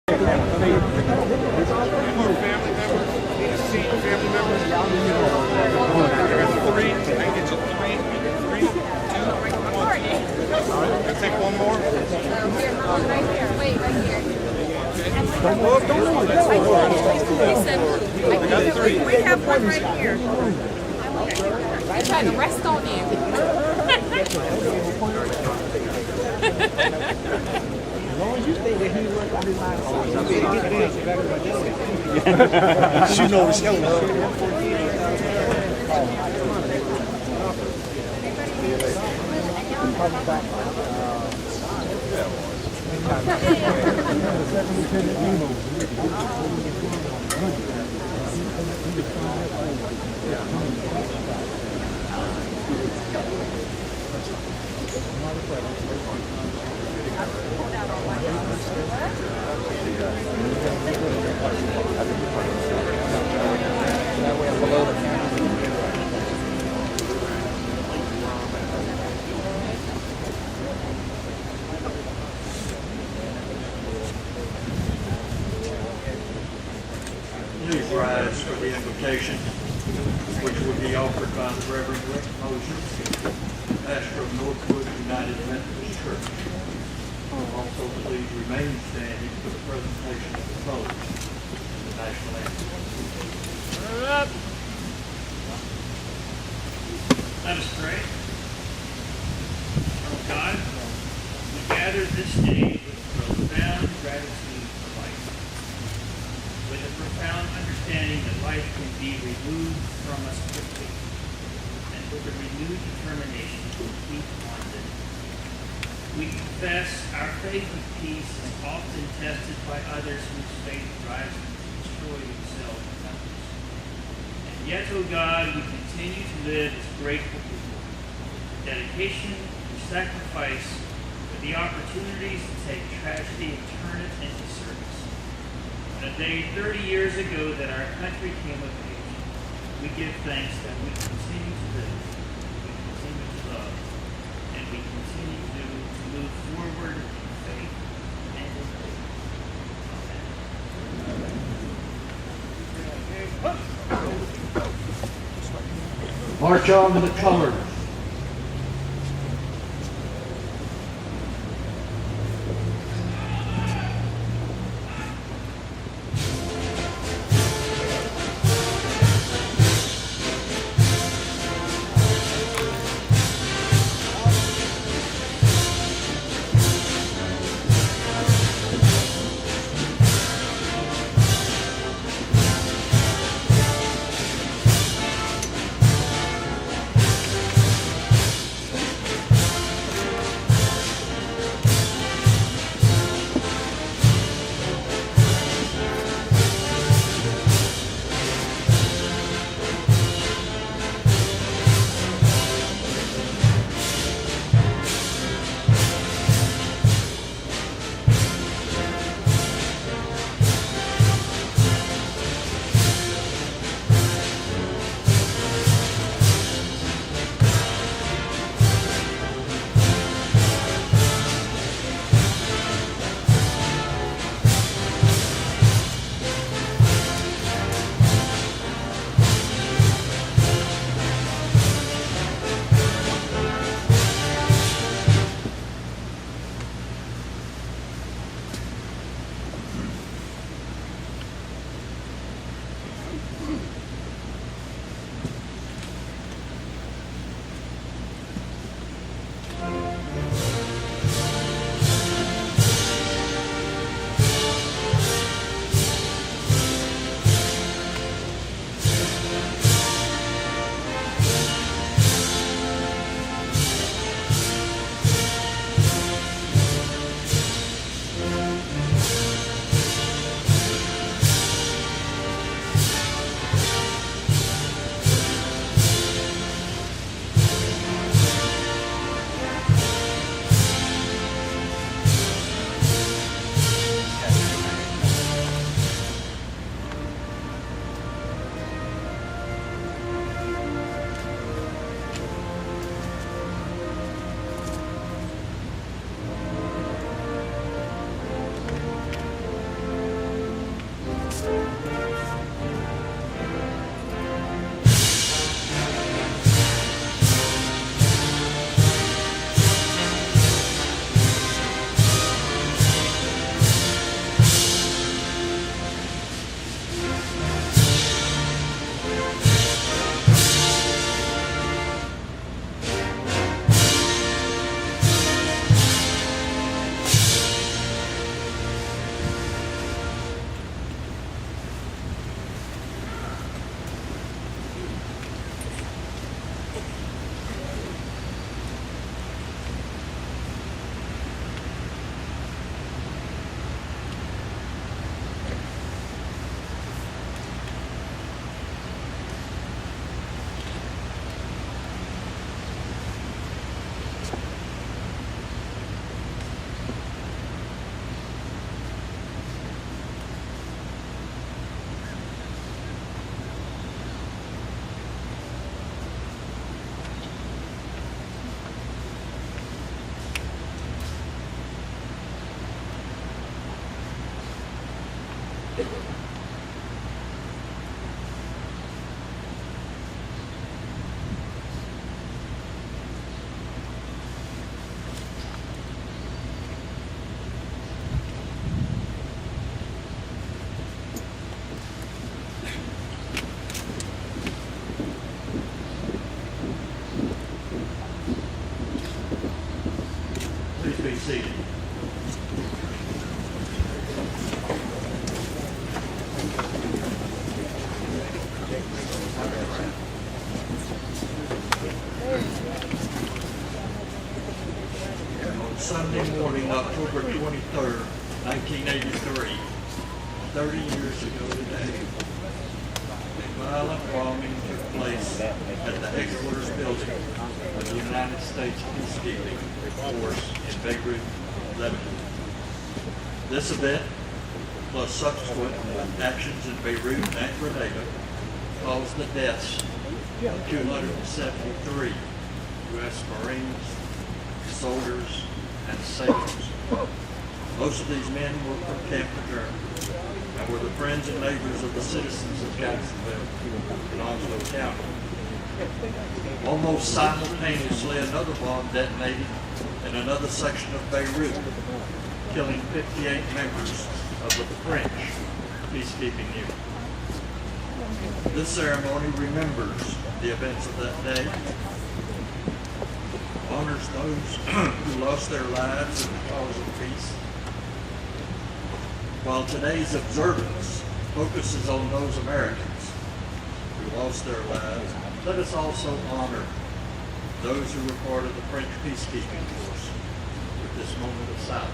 Take one more. Right here. Wait, right here. I got three. We have one right here. I tried to rest on you. As long as you think that he's working on his mind, She knows the show. Please rise for the invocation, which will be offered by the Reverend Rick Mosier, pastor of Northwood United Methodist Church. Also, please remain standing for the presentation of the vote in the national anthem. Let us pray. Oh God, we gather this day with profound gratitude for life, with a profound understanding that life can be removed from us quickly, and with a renewed determination to keep on living. We confess our faith of peace is often tested by others whose faith drives them to destroy themselves and others. And yet, O God, we continue to live as grateful people. Dedication and sacrifice for the opportunities to take tragedy and turn it into service. On a day 30 years ago that our country came of age, we give thanks that we continue to live, we continue to love, and we continue to move forward in faith and in faith. Amen. March on to the colors. Please be seated. On Sunday morning, October 23rd, 1983, 30 years ago today, a violent bombing took place at the headquarters building of the United States Peacekeeping Force in Beirut, Lebanon. This event, plus subsequent actions in Beirut and Grenada, caused the deaths of 273 U.S. Marines, soldiers, and sailors. Most of these men were from Camp Lejeune and were the friends and neighbors of the citizens of Jacksonville in Onslow County. Almost simultaneously, another bomb detonated in another section of Beirut, killing 58 members of the French peacekeeping unit. This ceremony remembers the events of that day, honors those who lost their lives in the cause of peace. While today's observance focuses on those Americans who lost their lives, let us also honor those who were part of the French peacekeeping force with this moment of silence.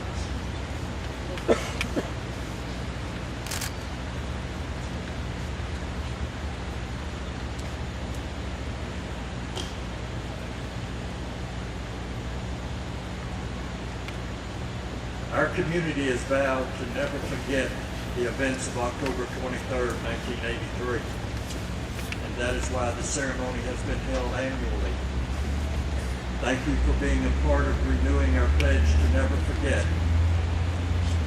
Our community has vowed to never forget the events of October 23rd, 1983, and that is why the ceremony has been held annually. Thank you for being a part of renewing our pledge to never forget,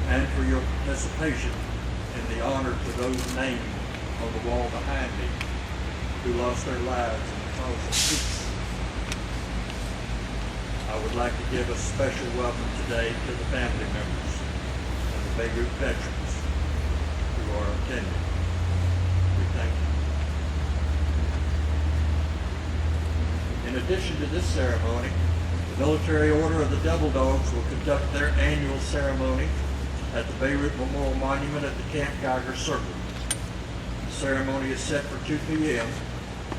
and for your participation in the honor to those named on the wall behind me who lost their lives in the cause of peace. I would like to give a special welcome today to the family members and the Beirut veterans who are attending. We thank you. In addition to this ceremony, the Military Order of the Devil Dogs will conduct their annual ceremony at the Beirut Memorial Monument at the Camp Geiger Circle. The ceremony is set for 2 p.m.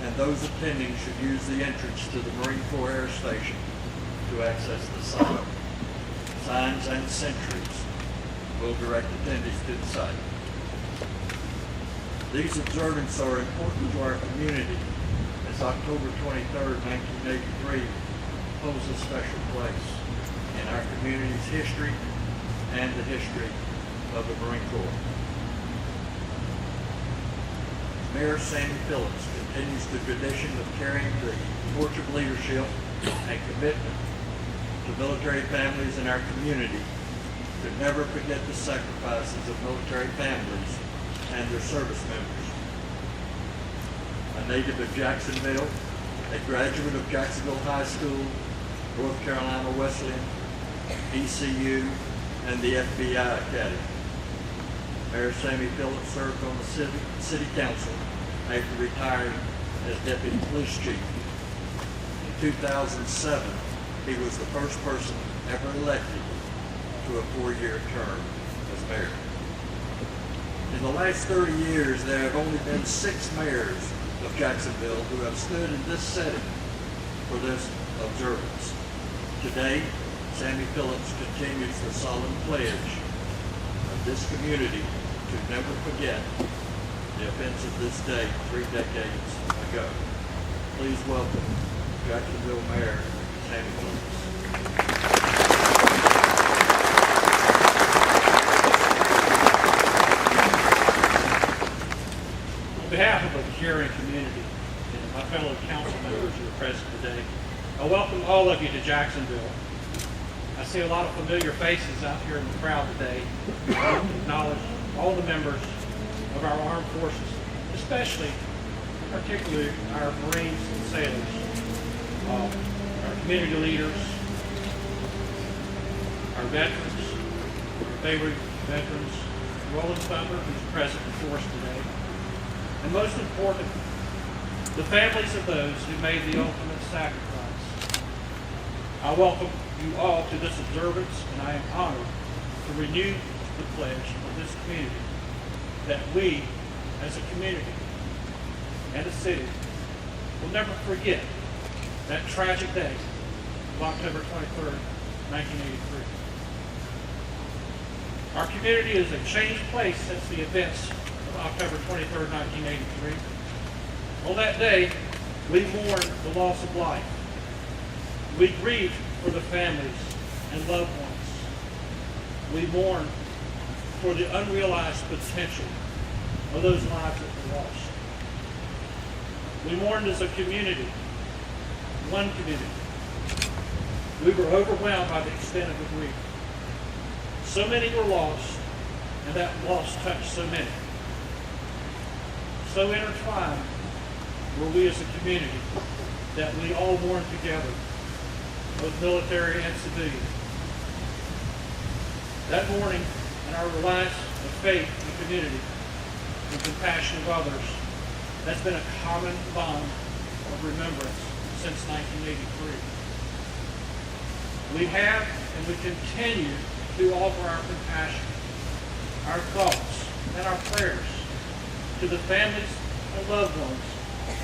and those attending should use the entrance to the Marine Corps Air Station to access the site. Signs and sentries will direct attendees to the site. These observances are important to our community as October 23rd, 1983 holds a special place in our community's history and the history of the Marine Corps. Mayor Sammy Phillips continues the tradition of carrying the torch of leadership and commitment to military families in our community to never forget the sacrifices of military families and their service members. A native of Jacksonville, a graduate of Jacksonville High School, North Carolina Wesleyan, ECU, and the FBI Academy. Mayor Sammy Phillips served on the city council after retiring as deputy police chief. In 2007, he was the first person ever elected to a 4-year term as mayor. In the last 30 years, there have only been 6 mayors of Jacksonville who have stood in this setting for this observance. Today, Sammy Phillips continues the solemn pledge of this community to never forget the events of this day 3 decades ago. Please welcome Jacksonville Mayor Sammy Phillips. On behalf of the caring community and my fellow council members who are present today, I welcome all of you to Jacksonville. I see a lot of familiar faces out here in the crowd today. I want to acknowledge all the members of our armed forces, especially, particularly our Marines and sailors, our community leaders, our veterans, our Beirut veterans, Roland Thunder, who's present before us today, and most important, the families of those who made the ultimate sacrifice. I welcome you all to this observance, and I am honored to renew the pledge of this community that we, as a community and a city, will never forget that tragic day of October 23rd, 1983. Our community is a changed place since the events of October 23rd, 1983. On that day, we mourned the loss of life. We grieved for the families and loved ones. We mourned for the unrealized potential of those lives that were lost. We mourned as a community, one community. We were overwhelmed by the extent of the grief. So many were lost, and that loss touched so many. So intertwined were we as a community that we all mourned together, both military and civilian. That mourning and our reliance of faith and community and compassion of others has been a common bond of remembrance since 1983. We have and we continue to offer our compassion, our thoughts, and our prayers to the families and loved ones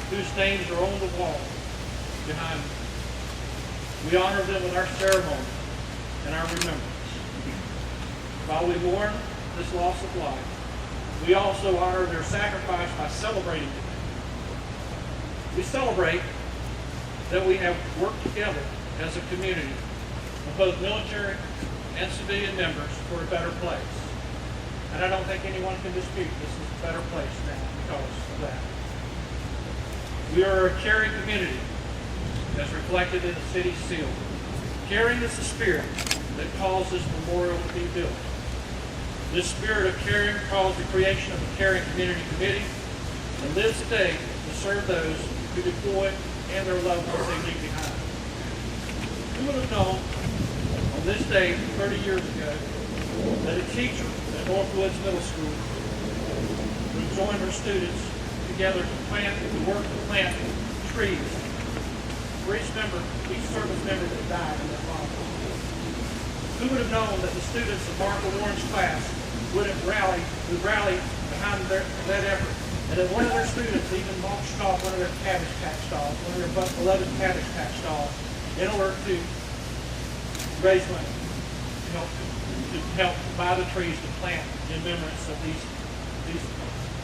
whose names are on the wall behind me. We honor them with our ceremony and our remembrance. While we mourn this loss of life, we also honor their sacrifice by celebrating it. We celebrate that we have worked together as a community of both military and civilian members for a better place. And I don't think anyone can dispute this is a better place now because of that. We are a caring community as reflected in the city's seal. Caring is the spirit that caused this memorial to be built. This spirit of caring caused the creation of the Caring Community Committee and lives today to serve those who deploy and their loved ones they leave behind. Who would have known on this day 30 years ago that a teacher at Northwoods Middle School would join her students together to work to plant trees for each service member that died in that bomb. Who would have known that the students of Martha Warren's class would rally behind that effort, and that one of their students even marched off one of their cabbage patch dolls, one of their beloved cabbage patch dolls, in order to raise money to help buy the trees to plant in remembrance of these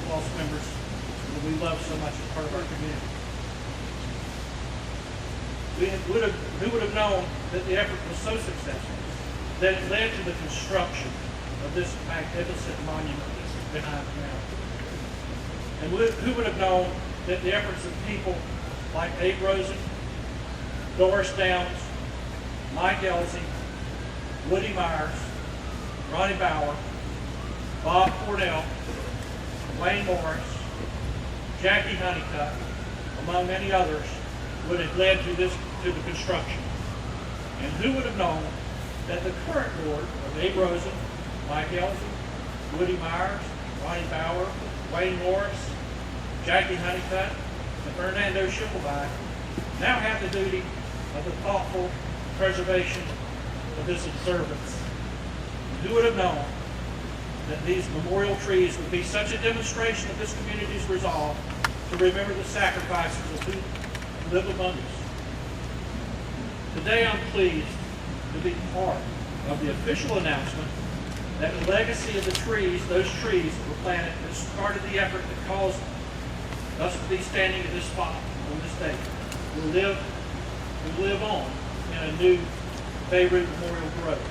lost members that we love so much as part of our community. Who would have known that the effort was so successful that it led to the construction of this magnificent monument that's behind the mountain? And who would have known that the efforts of people like Abe Rosen, Doris Downs, Mike Elsey, Woody Myers, Ronnie Bauer, Bob Cordell, Wayne Morris, Jackie Honeycutt, among many others, would have led to the construction? And who would have known that the current board of Abe Rosen, Mike Elsey, Woody Myers, Ronnie Bauer, Wayne Morris, Jackie Honeycutt, and Fernando Schimmelbein now have the duty of the thoughtful preservation of this observance? Who would have known that these memorial trees would be such a demonstration of this community's resolve to remember the sacrifices of who live among us? Today I'm pleased to be part of the official announcement that the legacy of the trees, those trees that were planted, that started the effort that caused us to be standing at this spot on this day, will live on in a new Beirut Memorial Grove.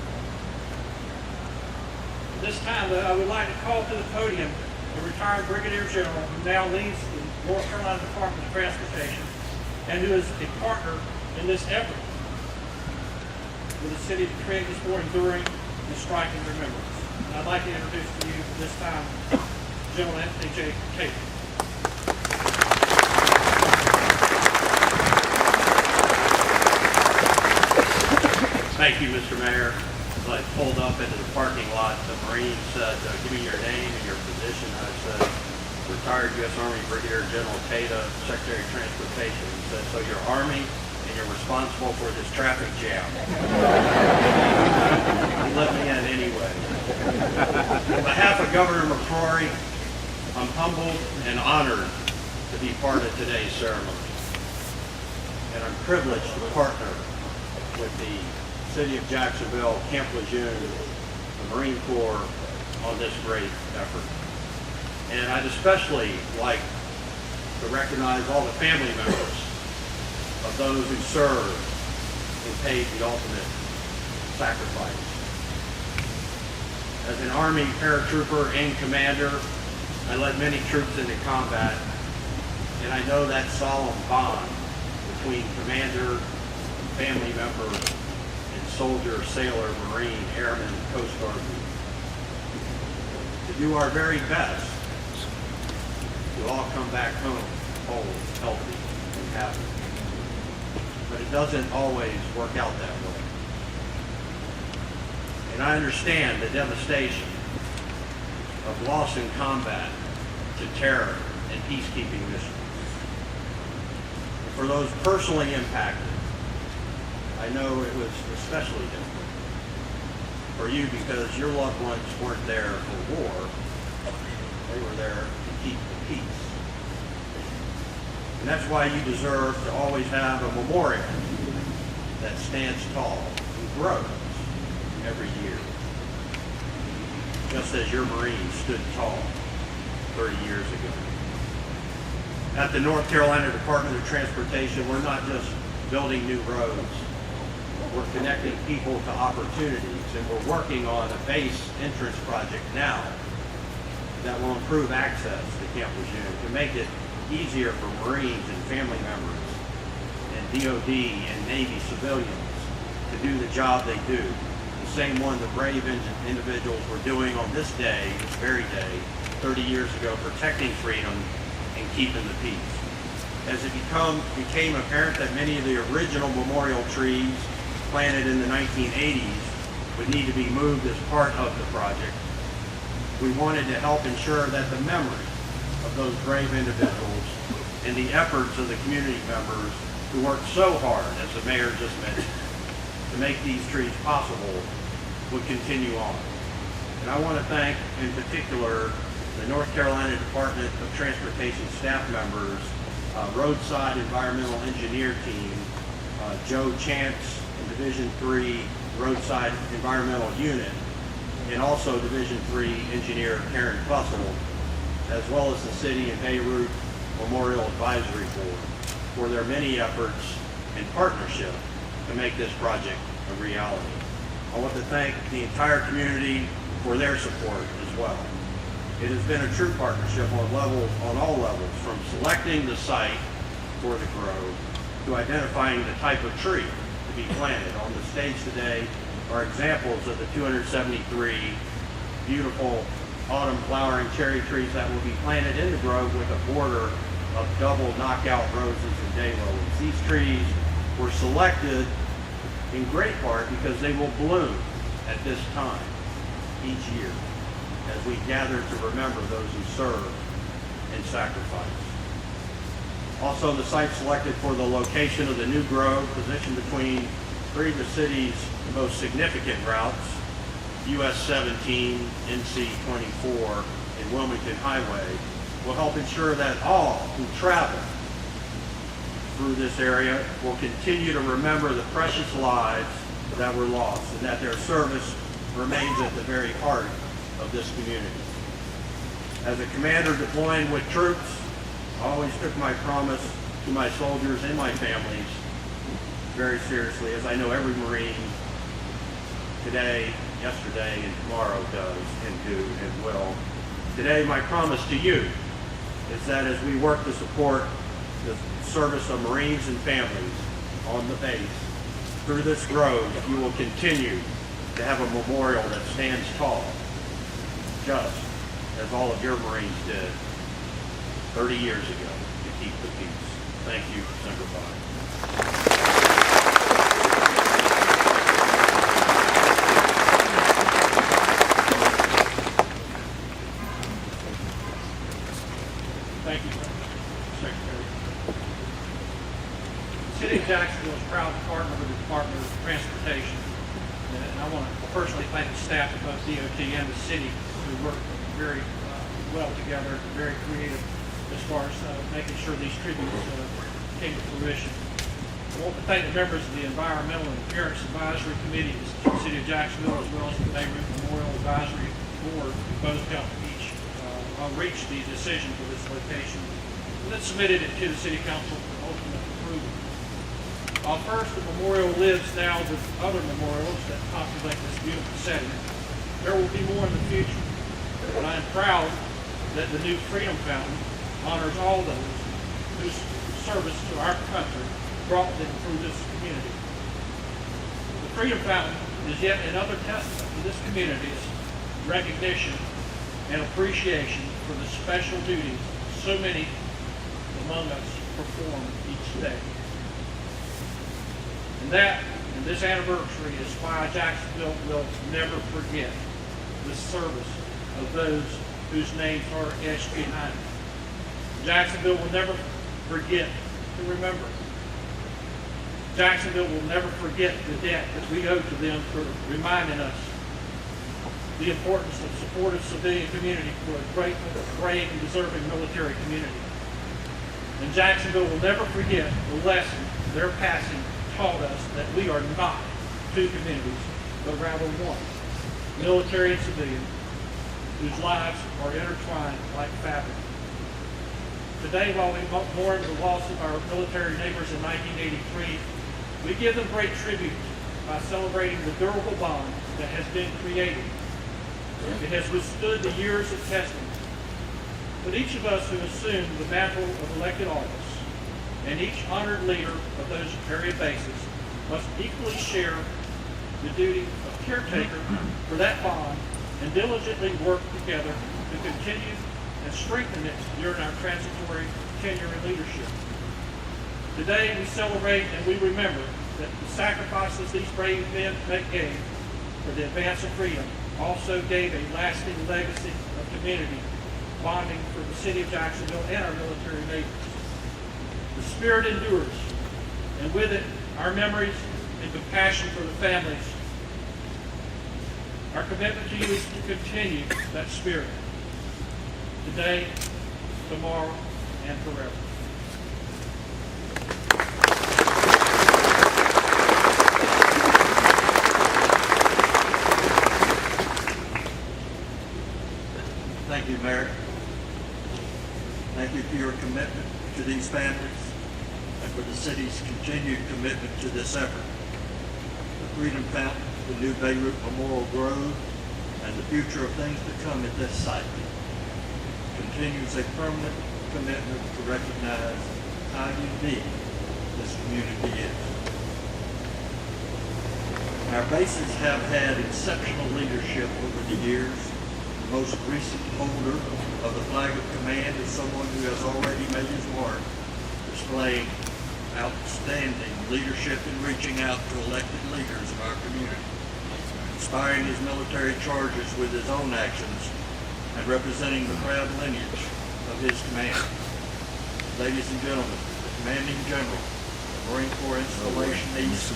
At this time, I would like to call to the podium the retired Brigadier General who now leads the North Carolina Department of Transportation and who is a partner in this effort for the city to create this more enduring and striking remembrance. And I'd like to introduce to you this time General Anthony J. Cape. Thank you, Mr. Mayor. I pulled up into the parking lot. The Marine said, give me your name and your position. I said, retired U.S. Army Brigadier General Tata, Secretary of Transportation. He said, so you're Army and you're responsible for this traffic jam. You let me in anyway. On behalf of Governor McCrory, I'm humbled and honored to be part of today's ceremony. And I'm privileged to partner with the City of Jacksonville, Camp Lejeune, the Marine Corps on this great effort. And I'd especially like to recognize all the family members of those who served and paid the ultimate sacrifice. As an Army paratrooper and commander, I led many troops into combat, and I know that solemn bond between commander, family member, and soldier, sailor, Marine, airman, Coast Guard. To do our very best to all come back home whole, healthy, and happy. But it doesn't always work out that way. And I understand the devastation of loss in combat to terror and peacekeeping missions. And for those personally impacted, I know it was especially difficult for you because your loved ones weren't there for war. They were there to keep the peace. And that's why you deserve to always have a memorial that stands tall and grows every year. Just as your Marines stood tall 30 years ago. At the North Carolina Department of Transportation, we're not just building new roads. We're connecting people to opportunities, and we're working on a base entrance project now that will improve access to Camp Lejeune, to make it easier for Marines and family members and DOD and Navy civilians to do the job they do. The same one the brave individuals were doing on this day, this very day, 30 years ago, protecting freedom and keeping the peace. As it became apparent that many of the original memorial trees planted in the 1980s would need to be moved as part of the project, we wanted to help ensure that the memory of those brave individuals and the efforts of the community members who worked so hard, as the mayor just mentioned, to make these trees possible would continue on. And I want to thank, in particular, the North Carolina Department of Transportation staff members, Roadside Environmental Engineer Team, Joe Chance in Division 3 Roadside Environmental Unit, and also Division 3 Engineer Karen Fussell, as well as the City and Beirut Memorial Advisory Board for their many efforts and partnership to make this project a reality. I want to thank the entire community for their support as well. It has been a true partnership on all levels, from selecting the site for the grove to identifying the type of tree to be planted. On the stage today are examples of the 273 beautiful autumn flowering cherry trees that will be planted in the grove with a border of double knockout roses and daylilies. These trees were selected in great part because they will bloom at this time each year as we gather to remember those who served and sacrificed. Also, the site selected for the location of the new grove, positioned between three of the city's most significant routes, US 17, NC 24, and Wilmington Highway, will help ensure that all who travel through this area will continue to remember the precious lives that were lost, and that their service remains at the very heart of this community. As a commander deploying with troops, I always took my promise to my soldiers and my families very seriously, as I know every Marine today, yesterday, and tomorrow does and do and will. Today, my promise to you is that as we work to support the service of Marines and families on the base through this grove, you will continue to have a memorial that stands tall, just as all of your Marines did 30 years ago to keep the peace. Thank you, December 5. Thank you, Secretary. The City of Jacksonville is proud I want to personally thank the staff of both DOT and the city who worked very well together, very creative as far as making sure these tributes came to fruition. I want to thank the members of the Environmental and Appearance Advisory Committees of the City of Jacksonville, as well as the Beirut Memorial Advisory Board, who both helped reach the decision for this location, and then submitted it to the City Council for ultimate approval. While first the memorial lives now with other memorials that populate this beautiful setting, there will be more in the future. But I am proud that the new Freedom Fountain honors all those whose service to our country brought them through this community. The Freedom Fountain is yet another testament to this community's recognition and appreciation for the special duties so many among us perform each day. And this anniversary is why Jacksonville will never forget the service of those whose names are etched behind it. Jacksonville will never forget to remember. Jacksonville will never forget the debt that we owe to them for reminding us the importance of supportive civilian community for a grateful, brave, and deserving military community. And Jacksonville will never forget the lesson their passing taught us, that we are not two communities, but rather one, military and civilian, whose lives are intertwined like fabric. Today, while we mourn the loss of our military neighbors in 1983, we give them great tribute by celebrating the durable bond that has been created. It has withstood the years of testing. But each of us who assumed the mantle of elected office, and each honored leader of those various bases, must equally share the duty of caretaker for that bond and diligently work together to continue and strengthen it during our transitory tenure in leadership. Today we celebrate and we remember that the sacrifices these brave men gave for the advance of freedom also gave a lasting legacy of community bonding for the city of Jacksonville and our military neighbors. The spirit endures, and with it, our memories and compassion for the families. Our commitment to you is to continue that spirit today, tomorrow, and forever. Thank you, Mayor. Thank you for your commitment to these families and for the city's continued commitment to this effort. The Freedom Fountain, the new Beirut Memorial Grove, and the future of things to come at this site continues a permanent commitment to recognize how unique this community is. Our bases have had exceptional leadership over the years. The most recent holder of the flag of command is someone who has already made his mark, displaying outstanding leadership in reaching out to elected leaders of our community, inspiring his military charges with his own actions, and representing the proud lineage of his command. Ladies and gentlemen, the Commanding General of Marine Corps Installation East,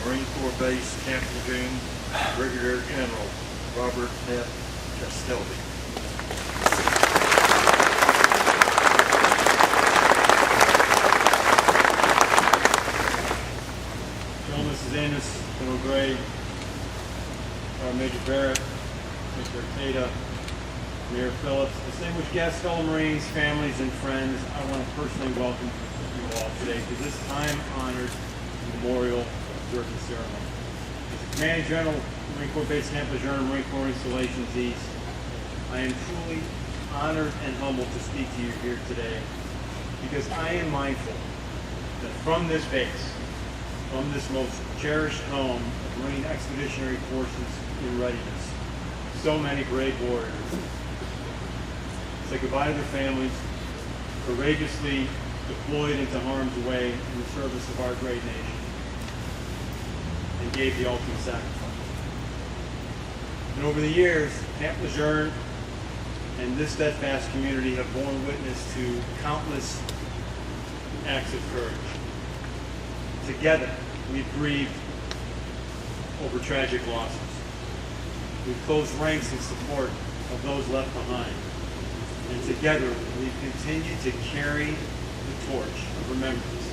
Marine Corps Base Camp Lejeune, Brigadier General Robert F. Castelby. General, Mrs. Amos, General Gray, Major Barrett, Mr. Arcata, Mayor Phillips, distinguished guests, fellow Marines, families, and friends, I want to personally welcome you all today to this time-honored memorial observance ceremony. As the Commanding General of Marine Corps Base Camp Lejeune, Marine Corps Installations East, I am truly honored and humbled to speak to you here today because I am mindful that from this base, from this most cherished home of Marine Expeditionary Forces in readiness, so many brave warriors say goodbye to their families, courageously deployed into harm's way in the service of our great nation, and gave the ultimate sacrifice. And over the years, Camp Lejeune and this steadfast community have borne witness to countless acts of courage. Together, we've grieved over tragic losses. We've closed ranks in support of those left behind. And together, we've continued to carry the torch of remembrance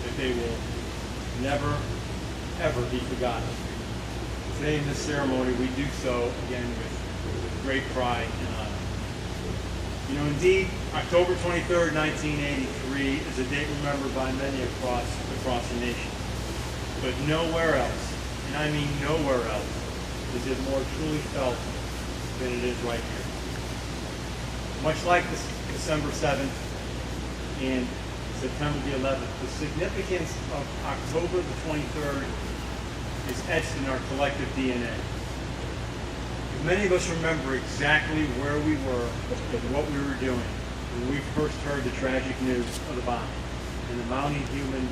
that they will never, ever be forgotten. Today in this ceremony, we do so again with great pride and honor. You know, indeed, October 23rd, 1983 is a date remembered by many across the nation. But nowhere else, and I mean nowhere else, is it more truly felt than it is right here. Much like this December 7th and September the 11th, the significance of October the 23rd is etched in our collective DNA. Many of us remember exactly where we were and what we were doing when we first heard the tragic news of the bombing and the mounting human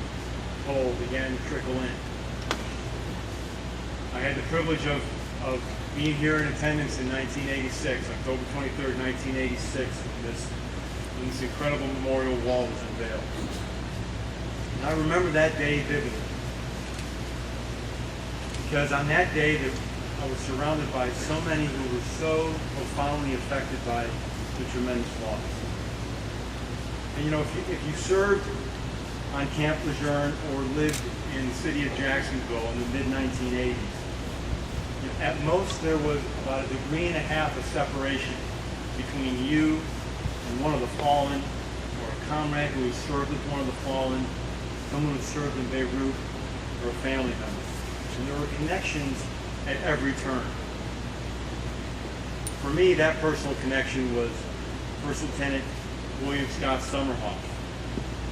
toll began to trickle in. I had the privilege of being here in attendance in 1986, October 23rd, 1986, when this incredible memorial wall was unveiled. And I remember that day vividly, because on that day I was surrounded by so many who were so profoundly affected by the tremendous loss. And you know, if you served on Camp Lejeune or lived in the city of Jacksonville in the mid-1980s, at most there was about 1.5 degrees of separation between you and one of the fallen, or a comrade who had served with one of the fallen, someone who served in Beirut, or a family member. And there were connections at every turn. For me, that personal connection was First Lieutenant William Scott Summerhoff.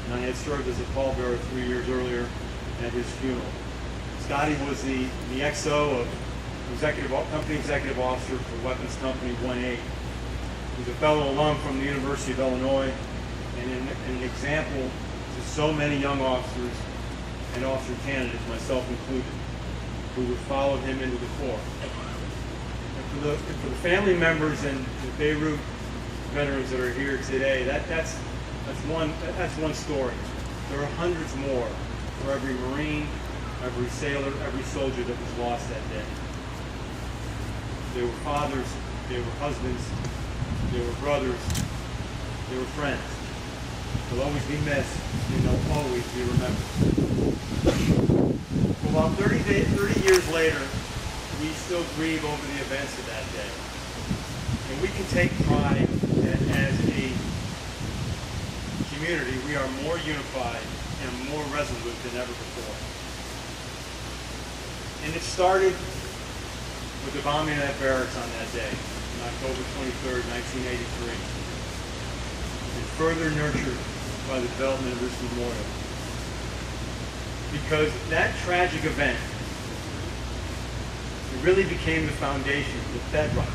And I had served as a pallbearer 3 years earlier at his funeral. Scotty was the XO of Company Executive Officer for Weapons Company 1A. He's a fellow alum from the University of Illinois and an example to so many young officers and officer candidates, myself included, who would follow him into the Corps. And for the family members and the Beirut veterans that are here today, that's one story. There are hundreds more for every Marine, every sailor, every soldier that was lost that day. They were fathers, they were husbands, they were brothers, they were friends. They'll always be missed, and they'll always be remembered. Well, about 30 years later, we still grieve over the events of that day. And we can take pride that as a community, we are more unified and more resolute than ever before. And it started with the bombing of that barracks on that day, on October 23rd, 1983, and further nurtured by the development of this memorial. Because that tragic event, it really became the foundation, the bedrock,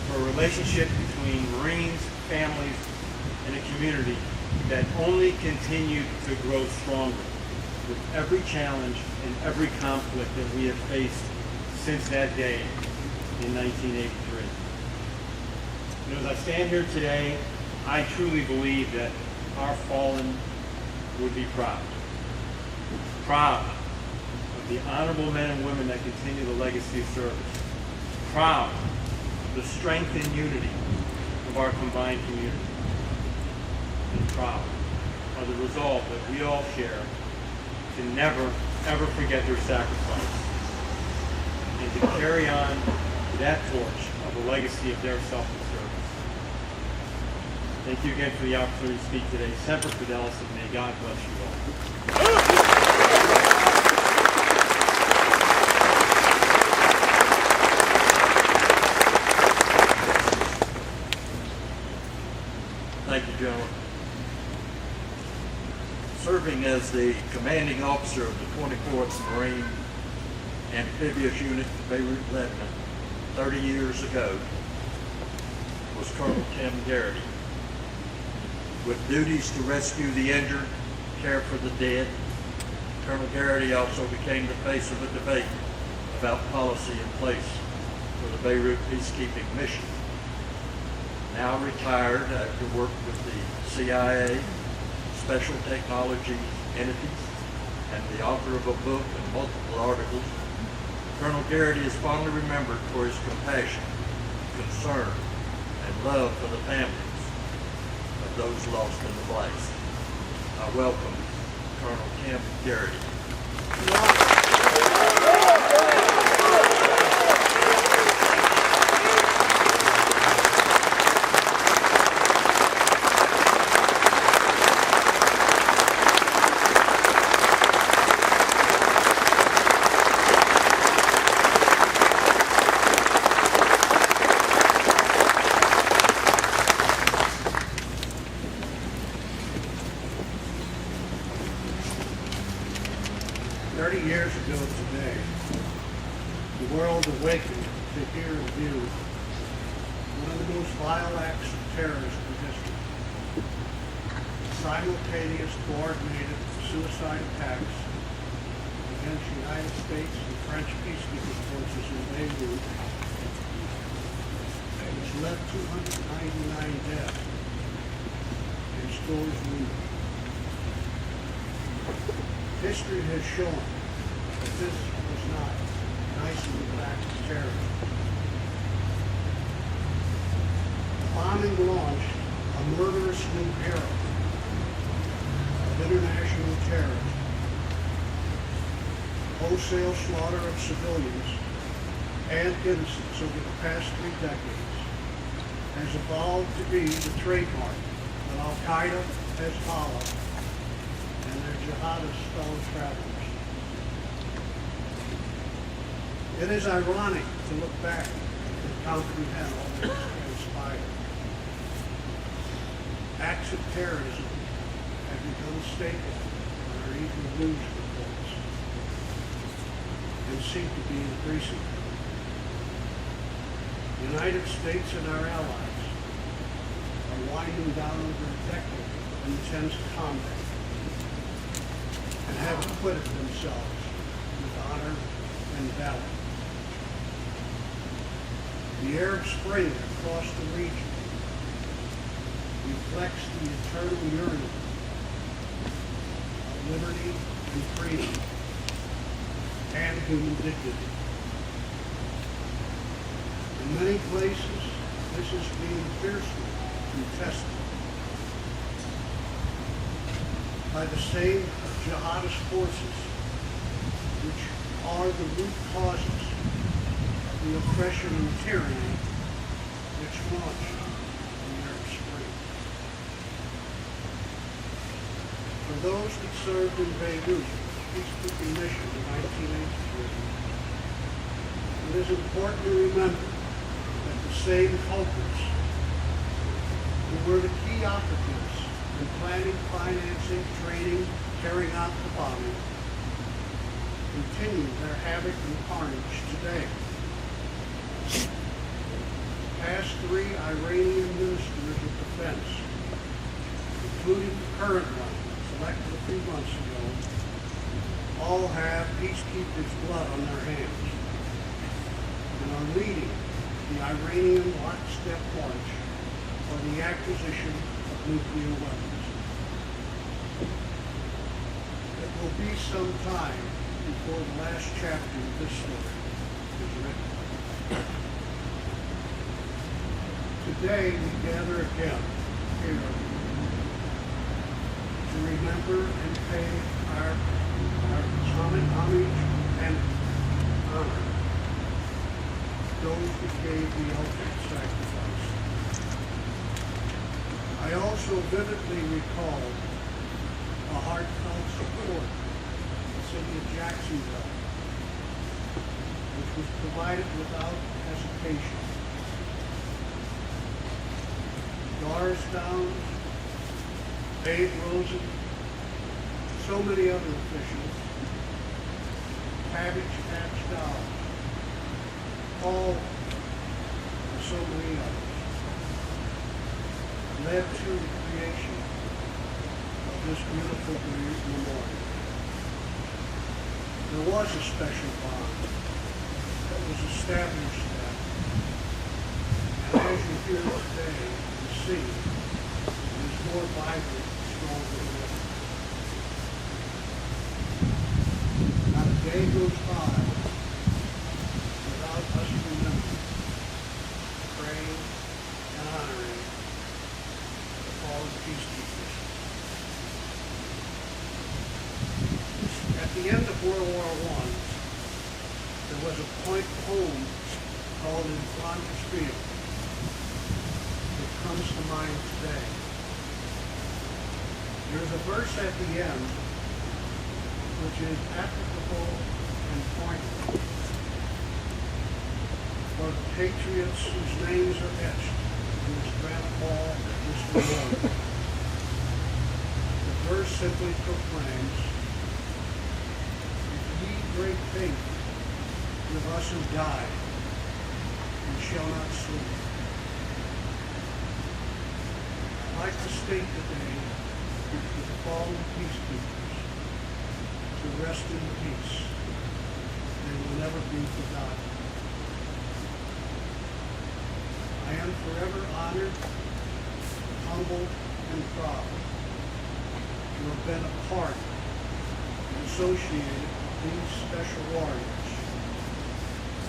for a relationship between Marines, families, and a community that only continued to grow stronger with every challenge and every conflict that we have faced since that day in 1983. And as I stand here today, I truly believe that our fallen would be proud. Proud of the honorable men and women that continue the legacy of service. Proud of the strength and unity of our combined community. And proud of the resolve that we all share to never, ever forget their sacrifice and to carry on that torch of the legacy of their selfless service. Thank you again for the opportunity to speak today. Semper Fidelis, and may God bless you all. Thank you, gentlemen. Serving as the commanding officer of the 24th Marine Amphibious Unit, Beirut, Lebanon, 30 years ago, was Colonel Tim Garrity. With duties to rescue the injured, care for the dead, Colonel Garrity also became the face of a debate about policy in place for the Beirut peacekeeping mission. Now retired after work with the CIA, special technology entities, and the author of a book and multiple articles, Colonel Garrity is fondly remembered for his compassion, concern, and love for the families of those lost in the blaze. I welcome Colonel Kim Garrity. Years ago today, the world awakened to hear and view one of the most vile acts of terrorism in history. Simultaneous coordinated suicide attacks against United States and French peacekeeping forces in Beirut, which left 299 dead and scores wounded. History has shown that this was not an isolated act of terrorism. The bombing launched a murderous new era of international terrorism. Wholesale slaughter of civilians and innocents over the past 3 decades has evolved to be the trademark of Al-Qaeda, Hezbollah, and their jihadist fellow travelers. It is ironic to look back at how comprehend all this transpired. Acts of terrorism have become a staple on our evening news reports and seem to be increasing. The United States and our allies are winding down over a decade of intense combat and have acquitted themselves with honor and valor. The Arab Spring across the region reflects the eternal yearning of liberty and freedom and human dignity. In many places, this is being fiercely contested by the same jihadist forces which are the root causes of the oppression and tyranny which launched the Arab Spring. For those that served in Beirut, peacekeeping mission in 1983, it is important to remember that the same culprits who were the key operatives in planning, financing, training, carrying out the bombing continue their havoc and carnage today. The past 3 Iranian ministers of defense, including the current one, selected a few months ago, all have peacekeepers' blood on their hands and are leading the Iranian lockstep march for the acquisition of nuclear weapons. It will be some time before the last chapter of this story is written. Today we gather again here to remember and pay our homage and honor those who gave the ultimate sacrifice. I also vividly recall a heartfelt support of the city of Jacksonville, which was provided without hesitation. Doris Downs, Dave Rosen, so many other officials, Cabbage Patch Dolls, all and so many others, led to the creation of this beautiful memorial. There was a special bond that was established then, and as you hear today and see, it is more vibrant and stronger than ever. Not a day goes by us remember, praying, and honoring the fallen peacekeepers. At the end of World War I, there was a point home called in Flanders Field that comes to mind today. There's a verse at the end which is applicable and poignant for the patriots whose names are etched in this grand hall at this memorial. The verse simply proclaims, "If ye great faith with us who died, we shall not sleep." I'd like to state today to the fallen peacekeepers to rest in peace. They will never be forgotten. I am forever honored, humbled, and proud to have been a part and associated with these special warriors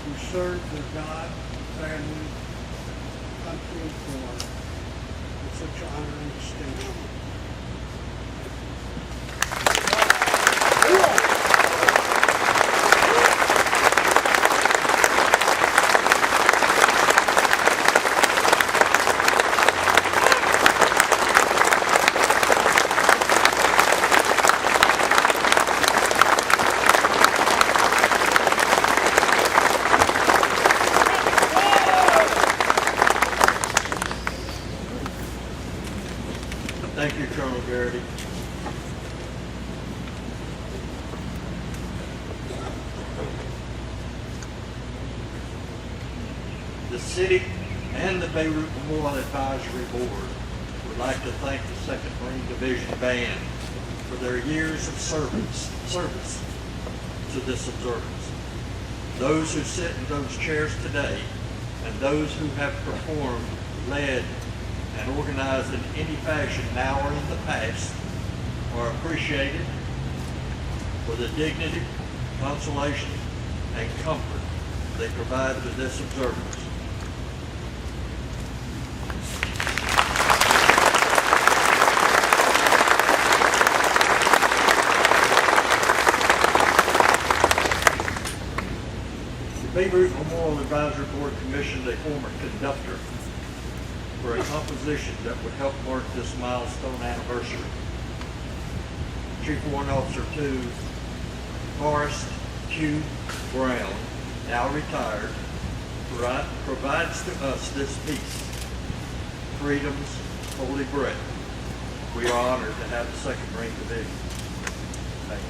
who served their God, family, country, and corps with such honor and distinction. Thank you, Colonel Garrity. The city and the Beirut Memorial Advisory Board would like to thank the 2nd Marine Division Band for their years of service to this observance. Those who sit in those chairs today and those who have performed, led, and organized in any fashion now or in the past are appreciated for the dignity, consolation, and comfort they provide to this observance. The Beirut Memorial Advisory Board commissioned a former conductor for a composition that would help mark this milestone anniversary. Chief Warrant Officer 2, Forrest Q. Brown, now retired, provides to us this piece, Freedom's Holy Breath. We are honored to have the 2nd Marine Division. Thank you.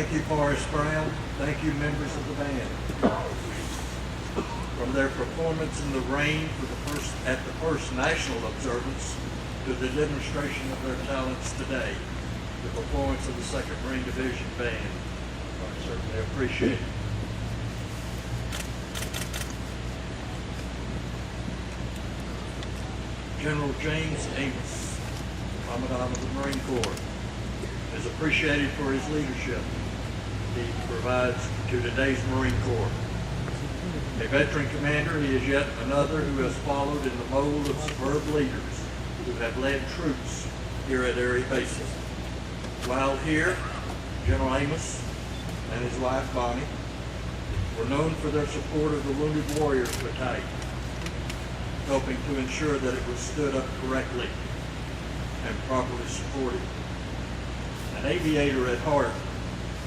Thank you, Forrest Brown. Thank you, members of the band. From their performance in the rain at the first national observance to the demonstration of their talents today, the performance of the 2nd Marine Division Band are certainly appreciated. General James Amos, Commandant of the Marine Corps, is appreciated for his leadership he provides to today's Marine Corps. A veteran commander, he is yet another who has followed in the mold of superb leaders who have led troops here at area bases. While here, General Amos and his wife Bonnie were known for their support of the Wounded Warriors Battalion, helping to ensure that it was stood up correctly and properly supported. An aviator at heart,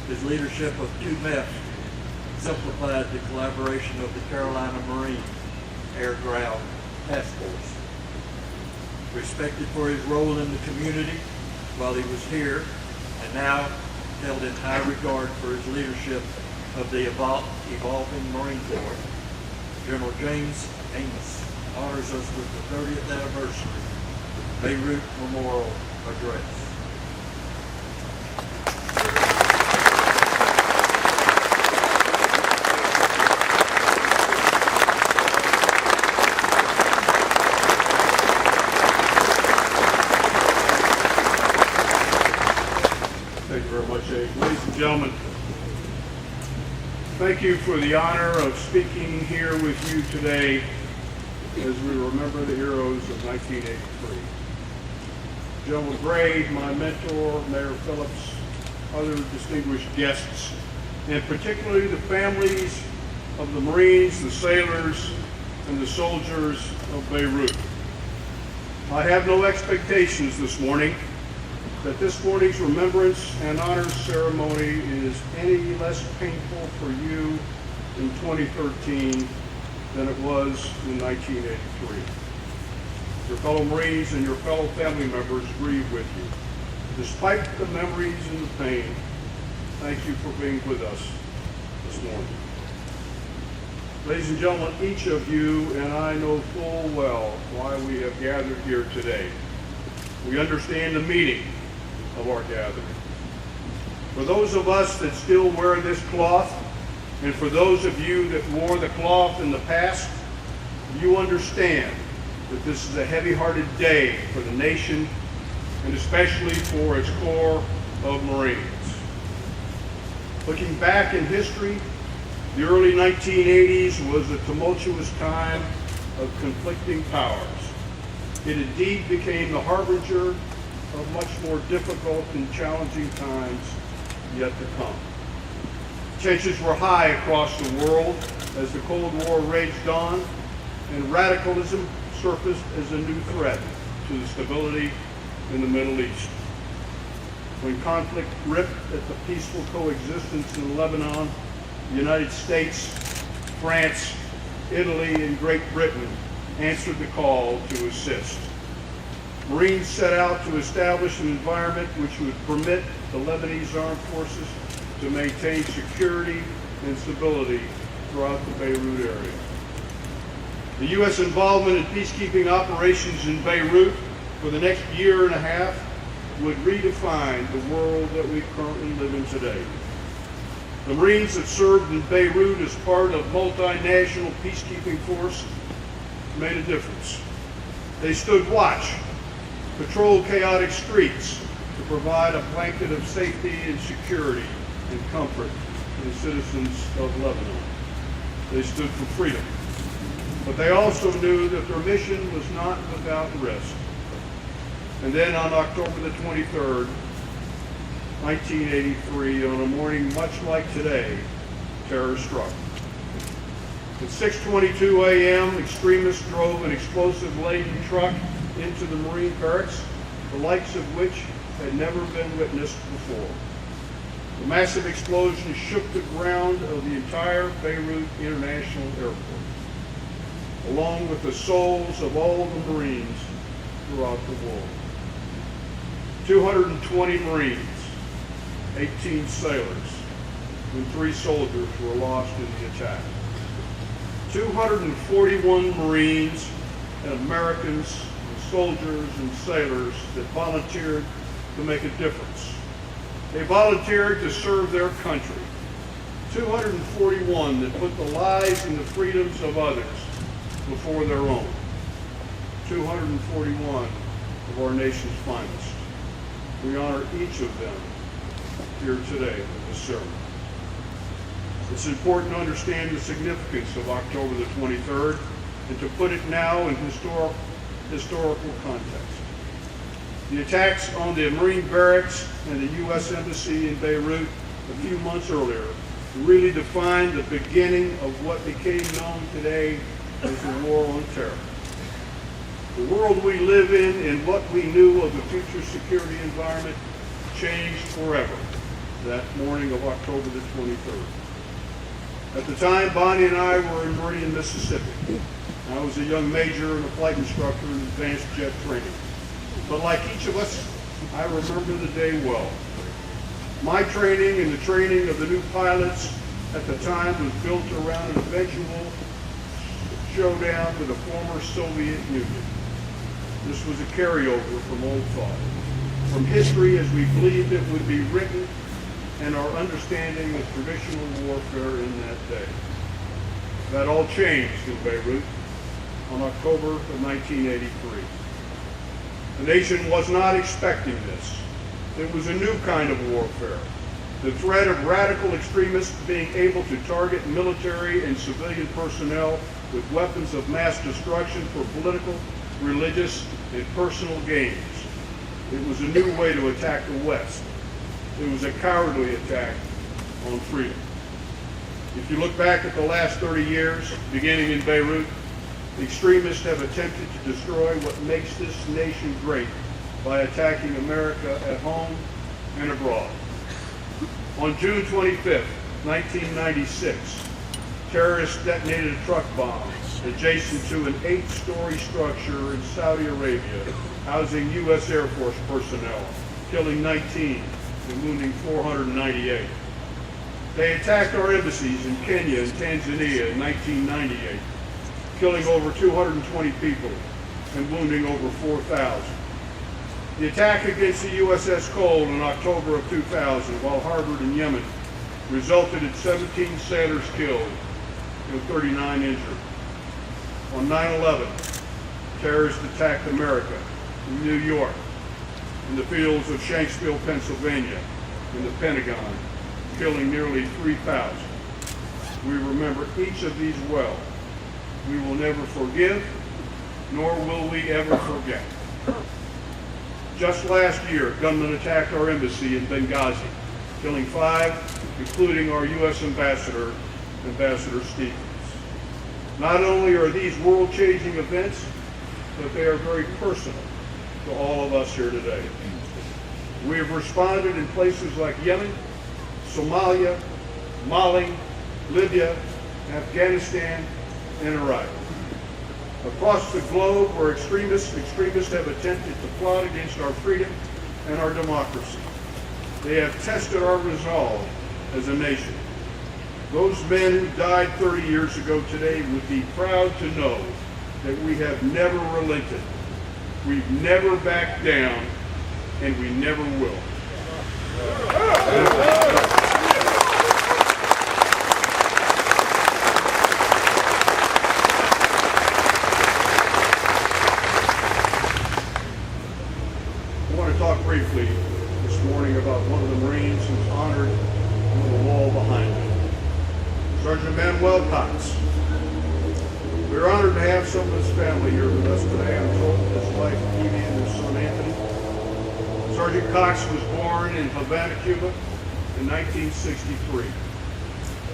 his leadership of 2 MEF simplified the collaboration of the Carolina Marine Air Ground Task Force. Respected for his role in the community while he was here, and now held in high regard for his leadership of the evolving Marine Corps, General James Amos honors us with the 30th anniversary Beirut Memorial Address. Thank you very much, Abe. Ladies and gentlemen, thank you for the honor of speaking here with you today as we remember the heroes of 1983. General Gray, my mentor, Mayor Phillips, other distinguished guests, and particularly the families of the Marines, the sailors, and the soldiers of Beirut. I have no expectations this morning that this morning's remembrance and honors ceremony is any less painful for you in 2013 than it was in 1983. Your fellow Marines and your fellow family members grieve with you. Despite the memories and the pain, thank you for being with us this morning. Ladies and gentlemen, each of you and I know full well why we have gathered here today. We understand the meaning of our gathering. For those of us that still wear this cloth, and for those of you that wore the cloth in the past, you understand that this is a heavy-hearted day for the nation, and especially for its Corps of Marines. Looking back in history, the early 1980s was a tumultuous time of conflicting powers. It indeed became the harbinger of much more difficult and challenging times yet to come. Tensions were high across the world as the Cold War raged on, and radicalism surfaced as a new threat to the stability in the Middle East. When conflict ripped at the peaceful coexistence in Lebanon, the United States, France, Italy, and Great Britain answered the call to assist. Marines set out to establish an environment which would permit the Lebanese armed forces to maintain security and stability throughout the Beirut area. The U.S. involvement in peacekeeping operations in Beirut for the next year and a half would redefine the world that we currently live in today. The Marines that served in Beirut as part of multinational peacekeeping force made a difference. They stood watch, patrolled chaotic streets to provide a blanket of safety and security and comfort to the citizens of Lebanon. They stood for freedom. But they also knew that their mission was not without risk. And then on October the 23rd, 1983, on a morning much like today, terror struck. At 6:22 a.m., extremists drove an explosive-laden truck into the Marine barracks, the likes of which had never been witnessed before. The massive explosion shook the ground of the entire Beirut International Airport, along with the souls of all the Marines throughout the world. 220 Marines, 18 sailors, when 3 soldiers were lost in the attack. 241 Marines and Americans and soldiers and sailors that volunteered to make a difference. They volunteered to serve their country. 241 that put the lives and the freedoms of others before their own. 241 of our nation's finest. We honor each of them here today with this ceremony. It's important to understand the significance of October the 23rd and to put it now in historical context. The attacks on the Marine barracks and the U.S. Embassy in Beirut a few months earlier really defined the beginning of what became known today as the War on Terror. The world we live in and what we knew of the future security environment changed forever that morning of October the 23rd. At the time, Bonnie and I were in Meridian, Mississippi. I was a young major and a flight instructor in advanced jet training. But like each of us, I remember the day well. My training and the training of the new pilots at the time was built around an eventual showdown with the former Soviet Union. This was a carryover from old thought, from history as we believed it would be written, and our understanding of traditional warfare in that day. That all changed in Beirut on October of 1983. The nation was not expecting this. It was a new kind of warfare. The threat of radical extremists being able to target military and civilian personnel with weapons of mass destruction for political, religious, and personal gains. It was a new way to attack the West. It was a cowardly attack on freedom. If you look back at the last 30 years, beginning in Beirut, extremists have attempted to destroy what makes this nation great by attacking America at home and abroad. On June 25th, 1996, terrorists detonated a truck bomb adjacent to an 8-story structure in Saudi Arabia housing U.S. Air Force personnel, killing 19 and wounding 498. They attacked our embassies in Kenya and Tanzania in 1998, killing over 220 people and wounding over 4,000. The attack against the USS Cole in October of 2000 while harbored in Yemen resulted in 17 sailors killed and 39 injured. On 9/11, terrorists attacked America in New York, in the fields of Shanksville, Pennsylvania, in the Pentagon, killing nearly 3,000. We remember each of these well. We will never forgive, nor will we ever forget. Just last year, gunmen attacked our embassy in Benghazi, killing 5, including our U.S. Ambassador, Ambassador Stevens. Not only are these world-changing events, but they are very personal to all of us here today. We have responded in places like Yemen, Somalia, Mali, Libya, Afghanistan, and Iraq. Across the globe where extremists have attempted to plot against our freedom and our democracy. They have tested our resolve as a nation. Those men who died 30 years ago today would be proud to know that we have never relented, we've never backed down, and we never will. I want to talk briefly this morning about one of the Marines who's honored on the wall behind me. Sergeant Manuel Cox. We're honored to have some of his family here with us today. I'm told his wife Evie and his son Anthony. Sergeant Cox was born in Havana, Cuba in 1963.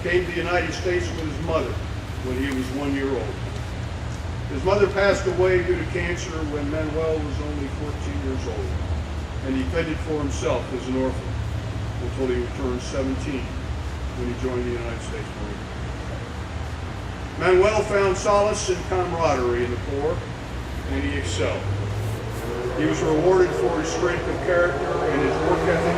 Came to the United States with his mother when he was 1 year old. His mother passed away due to cancer when Manuel was only 14 years old, and he fended for himself as an orphan until he turned 17. When he joined the United States Marine. Manuel found solace and camaraderie in the Corps, and he excelled. He was rewarded for his strength of character and his work ethic.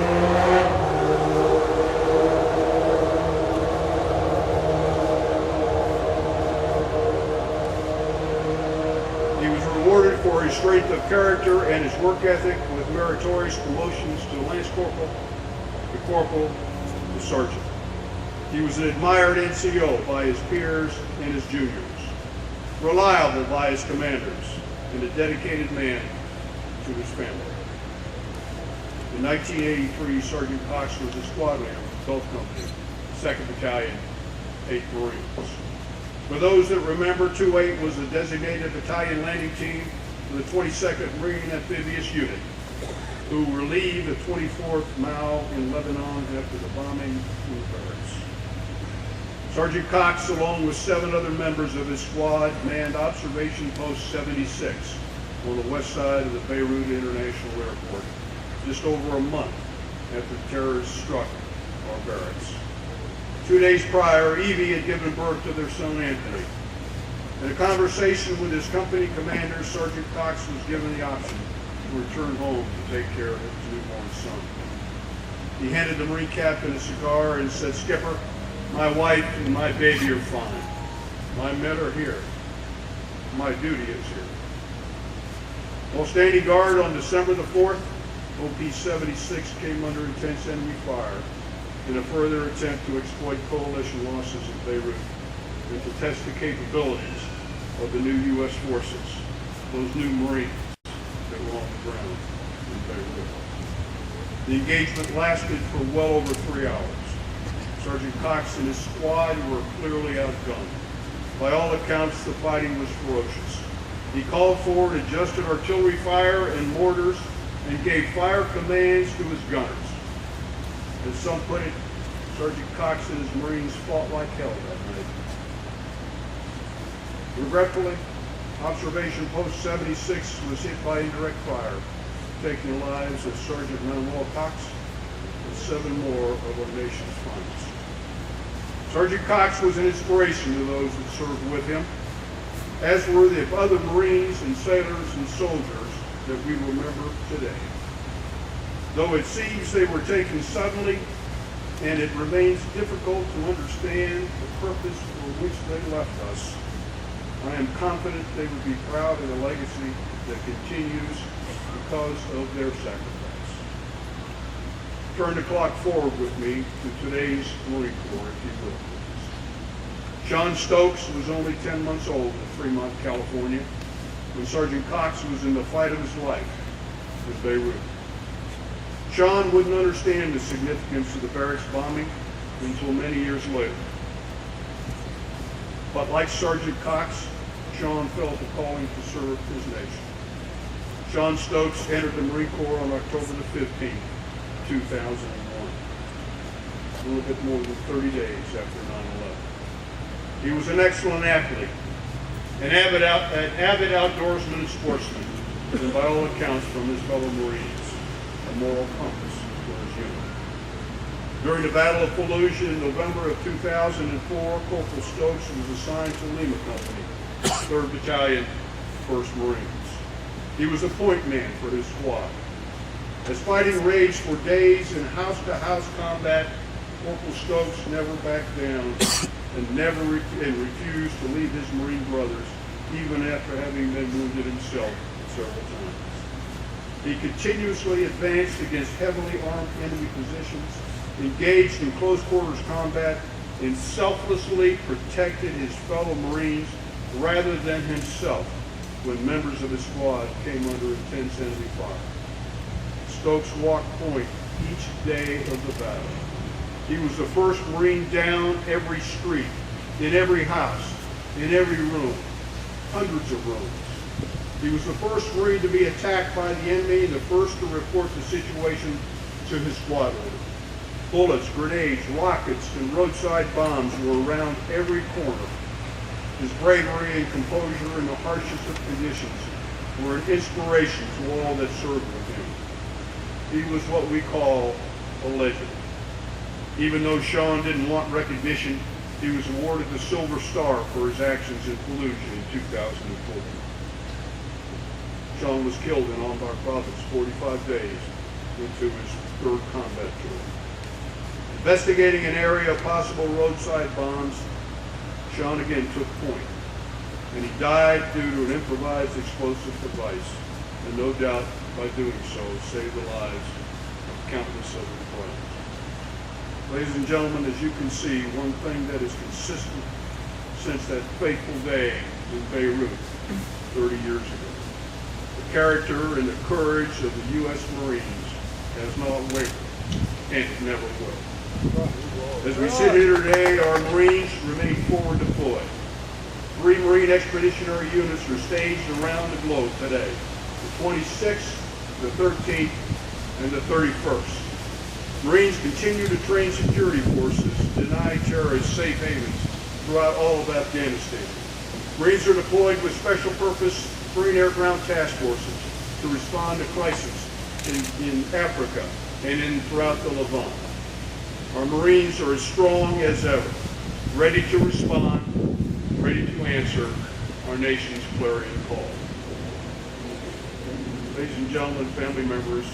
his strength of character and his work ethic with meritorious promotions to lance corporal, to corporal, to sergeant. He was an admired NCO by his peers and his juniors, reliable by his commanders, and a dedicated man to his family. In 1983, Sergeant Cox was a squad leader with Gulf Company, 2nd Battalion, 8th Marines. For those that remember, 2-8 was a designated battalion landing team for the 22nd Marine Amphibious Unit, who relieved the 24th Mao in Lebanon after the bombing in Paris. Sergeant Cox, along with 7 other members of his squad, manned Observation Post 76 on the west side of the Beirut International Airport, just over a month after terrorists struck our barracks. 2 days prior, Evie had given birth to their son Anthony. In a conversation with his company commander, Sergeant Cox was given the option to return home to take care of his newborn son. He handed the Marine captain a cigar and said, "Skipper, my wife and my baby are fine. My men are here. My duty is here." While standing guard on December the 4th, OP-76 came under intense enemy fire in a further attempt to exploit coalition losses in Beirut and to test the capabilities of the new U.S. forces, those new Marines that were on the ground in Beirut. The engagement lasted for well over 3 hours. Sergeant Cox and his squad were clearly outgunned. By all accounts, the fighting was ferocious. He called for adjusted artillery fire and mortars and gave fire commands to his gunners. As some put it, Sergeant Cox and his Marines fought like hell that night. Regretfully, Observation Post 76 was hit by indirect fire, taking the lives of Sergeant Manuel Cox and 7 more of our nation's finest. Sergeant Cox was an inspiration to those that served with him, as were the other Marines and sailors and soldiers that we remember today. Though it seems they were taken suddenly, and it remains difficult to understand the purpose for which they left us, I am confident they would be proud of the legacy that continues because of their sacrifice. Turn the clock forward with me to today's Marine Corps, if you will, please. John Stokes was only 10 months old in Fremont, California, when Sergeant Cox was in the fight of his life in Beirut. Sean wouldn't understand the significance of the barracks bombing until many years later. But like Sergeant Cox, Sean felt a calling to serve his nation. Sean Stokes entered the Marine Corps on October the 15th, 2001, a little bit more than 30 days after 9/11. He was an excellent athlete, an avid outdoorsman and sportsman, and by all accounts from his fellow Marines, a moral compass for his unit. During the Battle of Fallujah in November of 2004, Corporal Stokes was assigned to Lima Company, 3rd Battalion, 1st Marines. He was a point man for his squad. As fighting raged for days in house-to-house combat, Corporal Stokes never backed down and refused to leave his Marine brothers, even after having been wounded himself several times. He continuously advanced against heavily armed enemy positions, engaged in close quarters combat, and selflessly protected his fellow Marines rather than himself when members of his squad came under intense enemy fire. Stokes walked point each day of the battle. He was the first Marine down every street, in every house, in every room, hundreds of rooms. He was the first Marine to be attacked by the enemy and the first to report the situation to his squad leader. Bullets, grenades, rockets, and roadside bombs were around every corner. His bravery and composure in the harshest of conditions were an inspiration to all that served with him. He was what we call a legend. Even though Sean didn't want recognition, he was awarded the Silver Star for his actions in Fallujah in 2004. Sean was killed in Anbar Province 45 days into his 3rd combat tour. Investigating an area of possible roadside bombs, Sean again took point. and he died due to an improvised explosive device, and no doubt by doing so saved the lives of countless other employees. Ladies and gentlemen, as you can see, one thing that is consistent since that fateful day in Beirut 30 years ago, the character and the courage of the U.S. Marines has not wavered, and it never will. As we sit here today, our Marines remain forward deployed. 3 Marine Expeditionary Units are staged around the globe today, the 26th, the 13th, and the 31st. Marines continue to train security forces, deny terrorists safe havens throughout all of Afghanistan. Marines are deployed with special purpose Marine air-ground task forces to respond to crises in Africa and throughout the Levant. Our Marines are as strong as ever, ready to respond, ready to answer our nation's clarion call. Ladies and gentlemen, family members,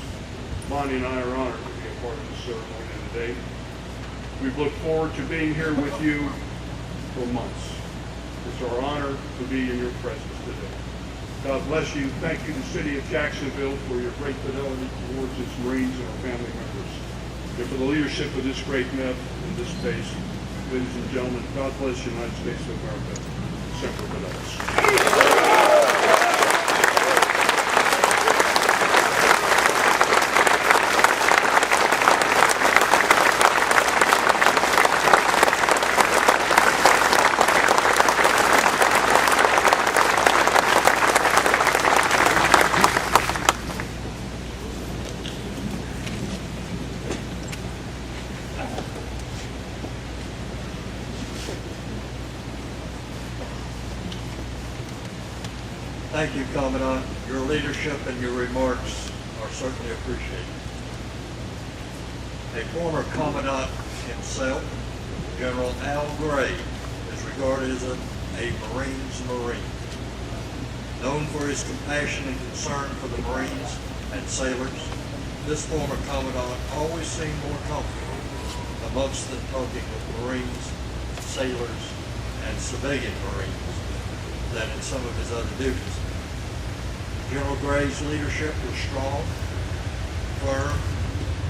Bonnie and I are honored to be a part of this ceremony today. We've looked forward to being here with you for months. It's our honor to be in your presence today. God bless you. Thank you to the City of Jacksonville for your great fidelity towards its Marines and our family members, and for the leadership of this great MEP in this space. Ladies and gentlemen, God bless the United States of America. Semper Fidelis. Thank you, Commandant. Your leadership and your remarks are certainly appreciated. A former Commandant himself, General Al Gray, is regarded as a Marine's Marine. Known for his compassion and concern for the Marines and sailors, this former Commandant always seemed more comfortable amongst the talking of Marines, sailors, and civilian Marines than in some of his other duties. General Gray's leadership was strong, firm,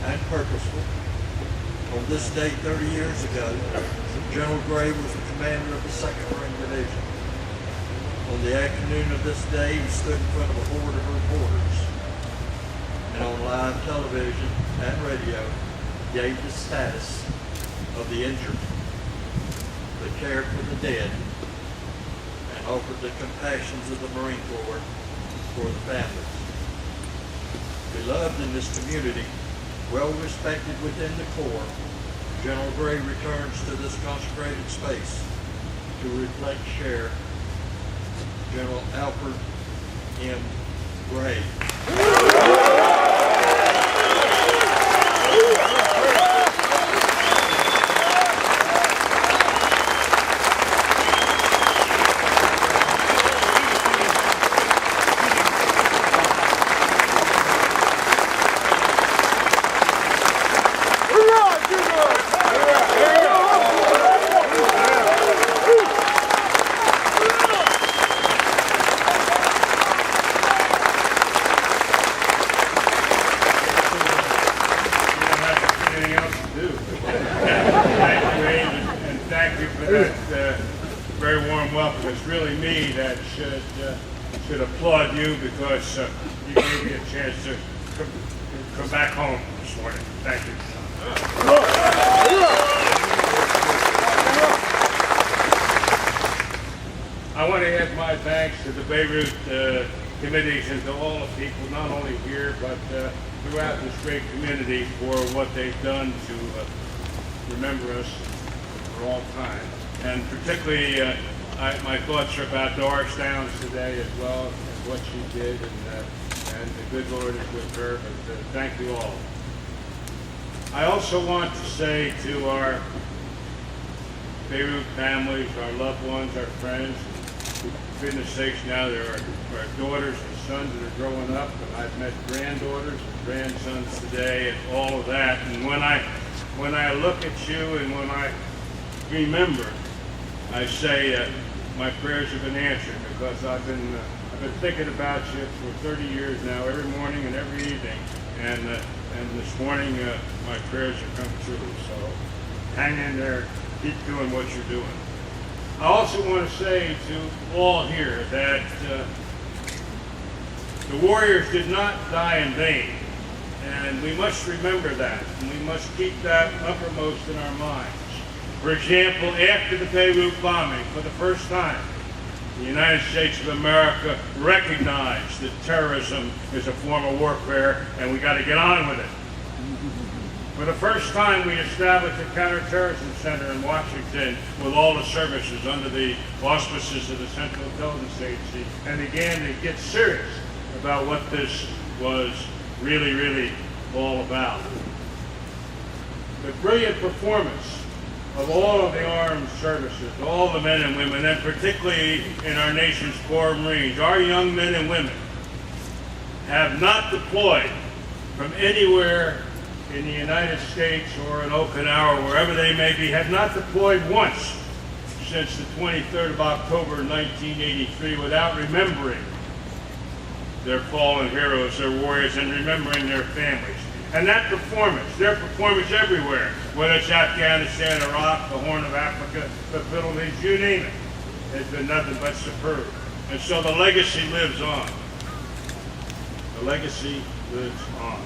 and purposeful. On this date 30 years ago, General Gray was the commander of the 2nd Marine Division. On the afternoon of this day, he stood in front of a horde of reporters and on live television and radio gave the status of the injured, the care for the dead, and offered the compassions of the Marine Corps for the families. Beloved in this community, well respected within the Corps, General Gray returns to this consecrated space to reflect, share General Alfred M. Gray. Very warm welcome. It's really me that should applaud you because you gave me a chance to come back home this morning. Thank you. I want to add my thanks to the Beirut committees and to all the people, not only here but throughout this great community, for what they've done to remember us for all time. And particularly, my thoughts are about Doris Downs today as well, and what she did, and the good Lord is with her, but thank you all. I also want to say to our Beirut families, our loved ones, our friends, for goodness sakes, now there are daughters and sons that are growing up, and I've met granddaughters and grandsons today, and all of that. And when I look at you and when I remember, I say, my prayers have been answered, because I've been thinking about you for 30 years now, every morning and every evening, and this morning my prayers have come true. So hang in there, keep doing what you're doing. I also want to say to all here that the warriors did not die in vain, and we must remember that, and we must keep that uppermost in our minds. For example, after the Beirut bombing, for the first time, the United States of America recognized that terrorism is a form of warfare, and we got to get on with it. For the first time, we established a counterterrorism center in Washington with all the services under the auspices of the Central Intelligence Agency, and began to get serious about what this was really all about. The brilliant performance of all of the armed services, all the men and women, and particularly in our nation's Corps of Marines, our young men and women have not deployed from anywhere in the United States or in Okinawa, wherever they may be, have not deployed once since the 23rd of October 1983 without remembering their fallen heroes, their warriors, and remembering their families. And that performance, their performance everywhere, whether it's Afghanistan, Iraq, the Horn of Africa, the Philippines, you name it, has been nothing but superb. And so the legacy lives on. The legacy lives on.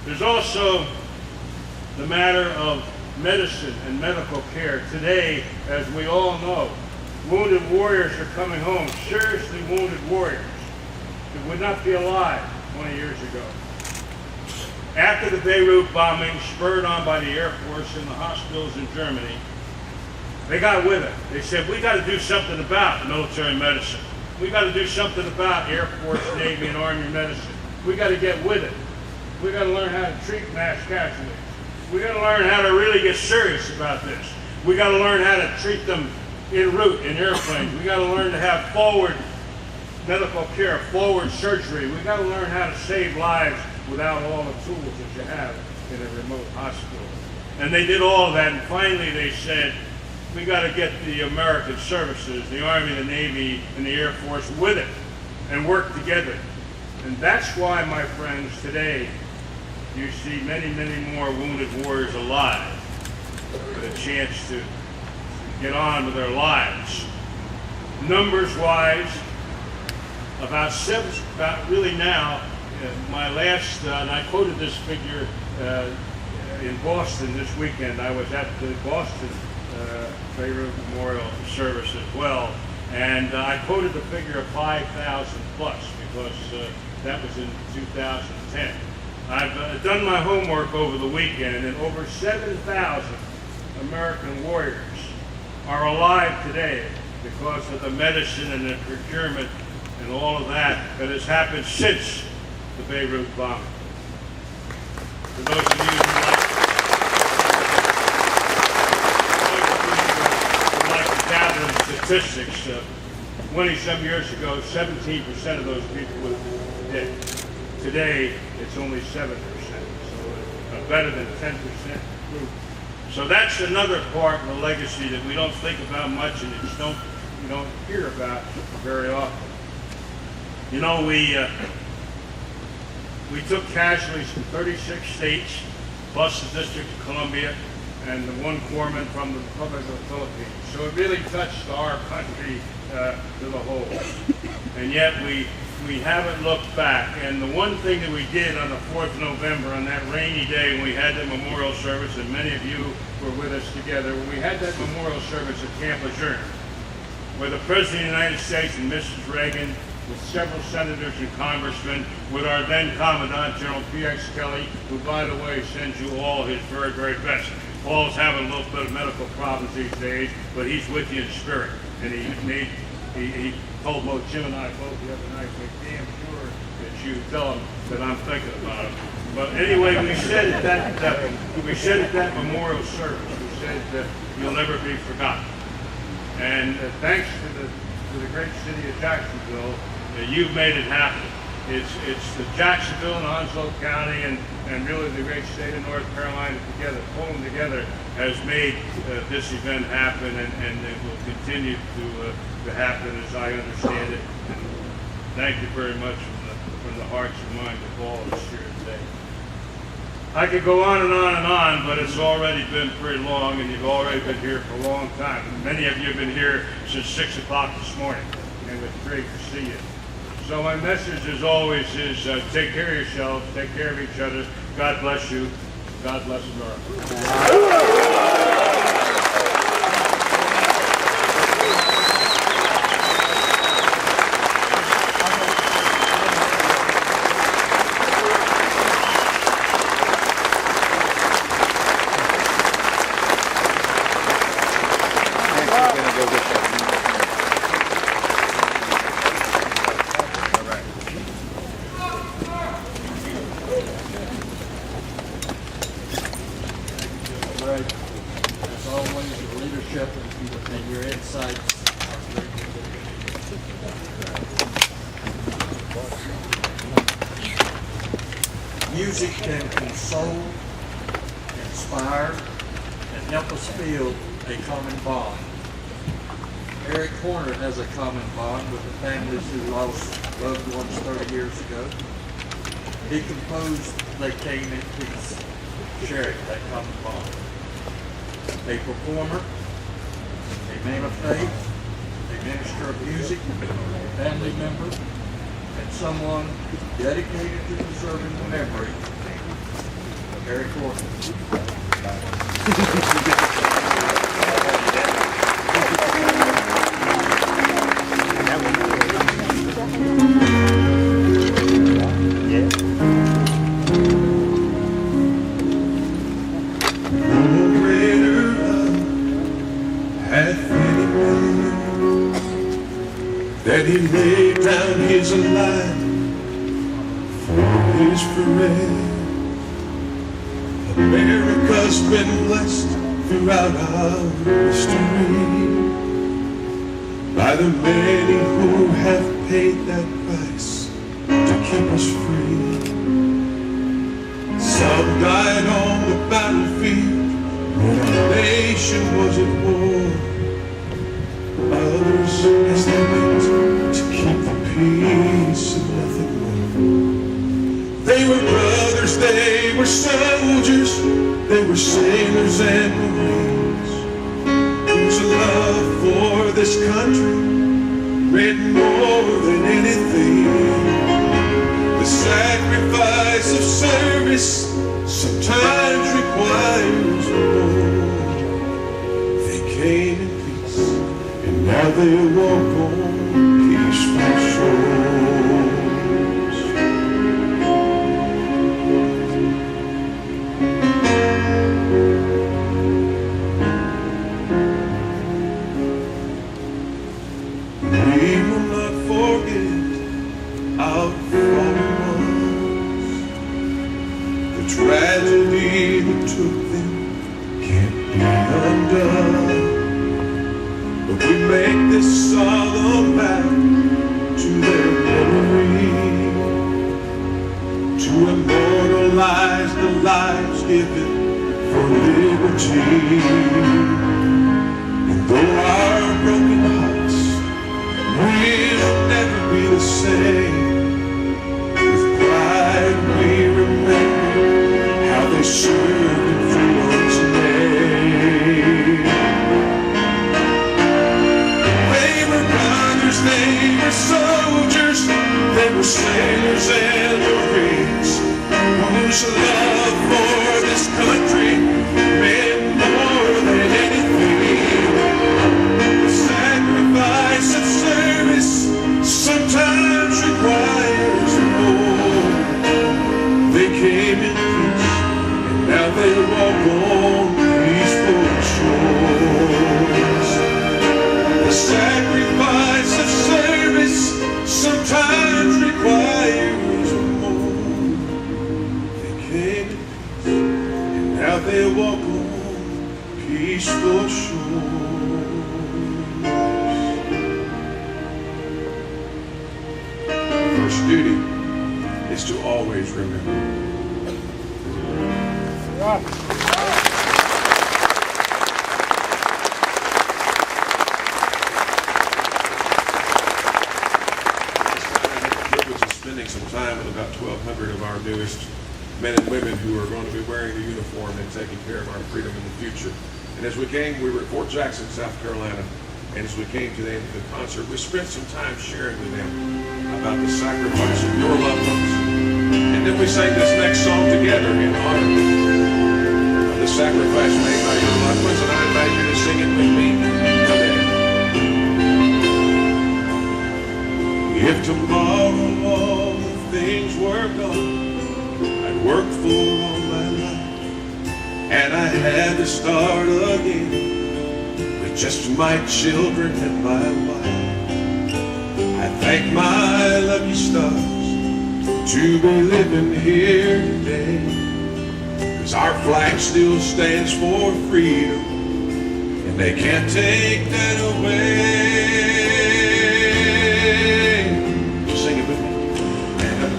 There's also the matter of medicine and medical care. Today, as we all know, wounded warriors are coming home, seriously wounded warriors that would not be alive 20 years ago. After the Beirut bombing, spurred on by the Air Force and the hospitals in Germany, they got with it. They said, we got to do something about military medicine. We got to do something about Air Force, Navy, and Army medicine. We got to get with it. We got to learn how to treat mass casualties. We got to learn how to really get serious about this. We got to learn how to treat them en route in airplanes. We got to learn to have forward medical care, forward surgery. We got to learn how to save lives without all the tools that you have in a remote hospital. And they did all of that, and finally they said, we got to get the American services, the Army, the Navy, and the Air Force with it, and work together. And that's why, my friends, today you see many more wounded warriors alive with a chance to get on with their lives. Numbers-wise, about really now, my last, and I quoted this figure in Boston this weekend. I was at the Boston Beirut Memorial Service as well, and I quoted the figure of 5,000 plus because that was in 2010. I've done my homework over the weekend, and over 7,000 American warriors are alive today because of the medicine and the procurement and all of that has happened since the Beirut bombing. For those of you who like to gather the statistics, 20-some years ago, 17% of those people would have been dead. Today, it's only 7%, so a better than 10% group. So that's another part of the legacy that we don't think about much, and you don't hear about very often. You know, we took casualties from 36 states, plus the District of Columbia, and the one corpsman from the Republic of the Philippines. So it really touched our country to the whole. And yet we haven't looked back. And the one thing that we did on the 4th of November, on that rainy day when we had the memorial service, and many of you were with us together, when we had that memorial service at Camp Lejeune, where the President of the United States and Mrs. Reagan, with several senators and congressmen, with our then Commandant General P.X. Kelly, who, by the way, sends you all his very best. Paul's having a little bit of medical problems these days, but he's with you in spirit. And he told both Jim and I both the other night, make damn sure that you tell him that I'm thinking about him. But anyway, we said at that memorial service, we said that you'll never be forgotten. And thanks to the great city of Jacksonville, you've made it happen. It's the Jacksonville and Onslow County and really the great state of North Carolina together, pulling together, has made this event happen, and it will continue to happen as I understand it. And thank you very much from the hearts and minds of all of us here today. I could go on and on and on, but it's already been pretty long, and you've already been here for a long time. Many of you have been here since 6 o'clock this morning, and it's great to see you. So my message, as always, is take care of yourselves, take care of each other. God bless you. God bless America. Greg, as always, your leadership and your insights are greatly appreciated. Music can console, inspire, and help us feel a common bond. Eric Horner has a common bond with the families who lost loved ones 30 years ago. He composed They Came in Peace, sharing that common bond. A performer, a man of faith, a minister of music, a family member, and someone dedicated to preserving the memory of Eric Horton. That he laid down his life for his friend. America's been blessed throughout our history by the many who have paid that price to keep us free. Some died on the battlefield when our nation was at war. Others, as they went to keep the peace and nothing more. They were brothers, they were soldiers, they were sailors and marines, whose love for this country meant more than anything. The sacrifice of service sometimes requires more. They came in peace, and now they walk on peaceful shores. We will not forget our fallen ones. The tragedy that took them can't be undone. But we make this solemn vow to their memory, to immortalize the lives given for liberty. And though our broken hearts will never be the same, with pride we remember how they served in freedom's name. They were soldiers, they were sailors and marines, whose love for this country meant more than anything. The sacrifice of service sometimes requires more. They came in peace, and now they walk on peaceful shores. The sacrifice of service sometimes requires more. They came in peace, and now they walk on peaceful shores. First duty always remember. Spending some time with about 1,200 of our newest men and women who are going to be wearing the uniform and taking care of our freedom in the future. And as we were at Fort Jackson, South Carolina, and as we came to the end of the concert, we spent some time sharing with them about the sacrifice of your loved ones. And then we sang this next song together in honor of the sacrifice made by your loved ones, and I invite you to sing it with me today. If tomorrow all the things were gone, I'd work full all my life, and I had to start again with just my children and my wife. I thank my lucky stars to be living here today, 'cause our flag still stands for freedom, and they can't take that away.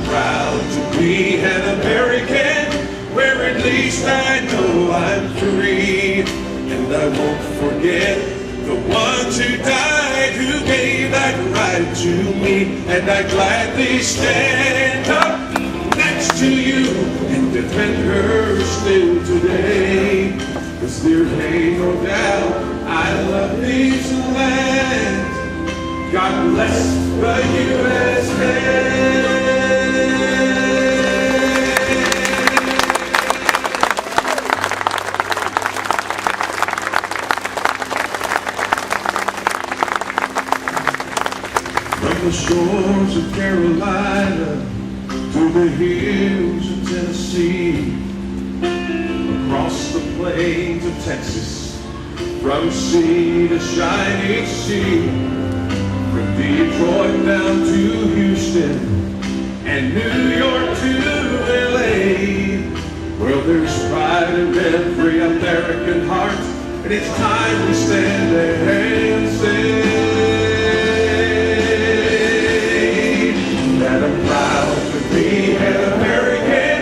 Proud to be an American, where at least I know I'm free. And I won't forget the ones who died, who gave that right to me. And I gladly stand up next to you and defend her still today. 'Cause there ain't no doubt I love this land. God bless the USA. From the shores of Carolina to the hills of Tennessee, across the plains of Texas, from sea to shining sea, from Detroit down to Houston and New York to LA. Well, there's pride in every American heart, and it's time we stand there and say that I'm proud to be an American,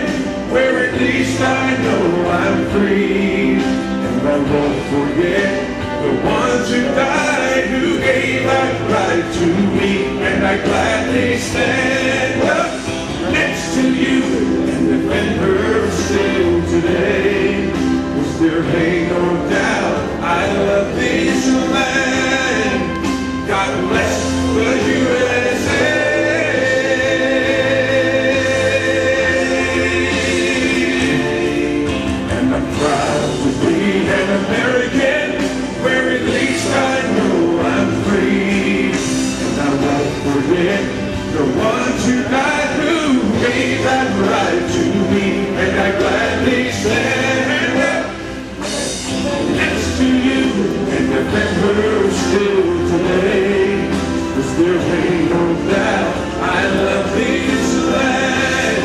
where at least I know I'm free. And I won't forget the ones who died, who gave that right to me. And I gladly stand up next to you and defend her still today. 'Cause there ain't no doubt I love this land. God bless the USA. American, where at least I know I'm free. And I won't forget the ones who died, who gave that right to me. And I gladly stand up next to you and defend her still today. 'Cause there ain't no doubt I love this land.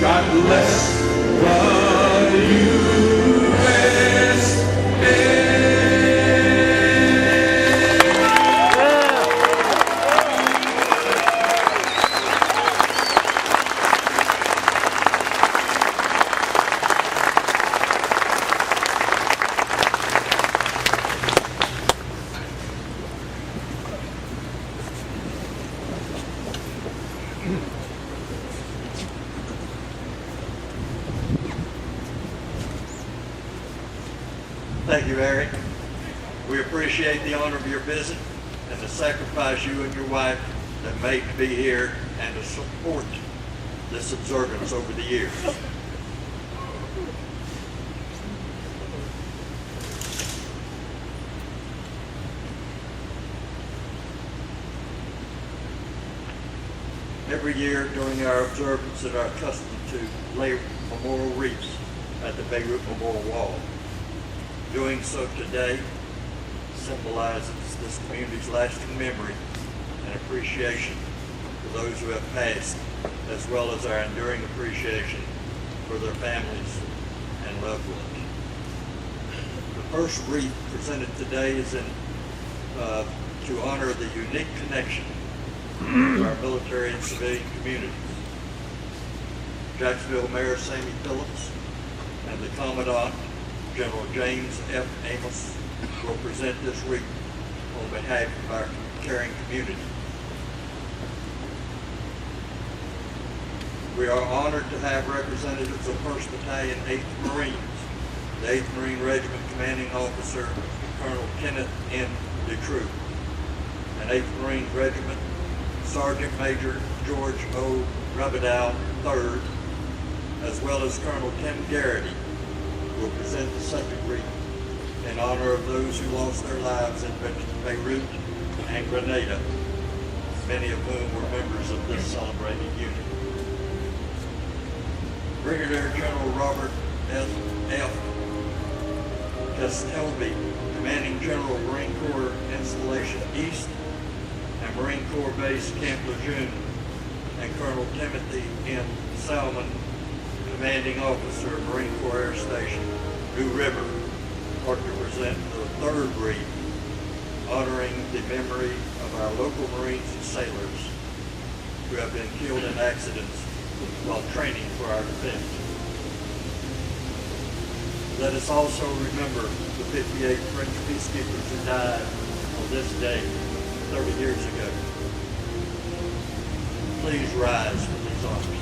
God bless the U.S. Thank you, Eric. We appreciate the honor of your visit and the sacrifice you and your wife have made to be here and to support this observance over the years. Every year during our observance that are accustomed to lay memorial wreaths at the Beirut Memorial Wall. Doing so today symbolizes this community's lasting memory and appreciation for those who have passed, as well as our enduring appreciation for their families and loved ones. The first wreath presented today is to honor the unique connection of our military and civilian communities. Jacksonville Mayor Sammy Phillips, and the Commandant, General James F. Amos, will present this wreath on behalf of our caring community. We are honored to have representatives of 1st Battalion, 8th Marines, the 8th Marine Regiment Commanding Officer, Colonel Kenneth N. DeTrue, and 8th Marine Regiment Sergeant Major George O. Rabidow III, as well as Colonel Tim Garrity, will present the second wreath in honor of those who lost their lives in Beirut and Grenada, many of whom were members of this celebrated unit. Brigadier General Robert F. Castelby, Commanding General Marine Corps Installation East and Marine Corps Base Camp Lejeune, and Colonel Timothy M. Salmon, Commanding Officer, Marine Corps Air Station, New River, are to present the third wreath, honoring the memory of our local Marines and sailors who have been killed in accidents while training for our defense. Let us also remember the 58 French peacekeepers who died on this day 30 years ago. Please rise for these honors.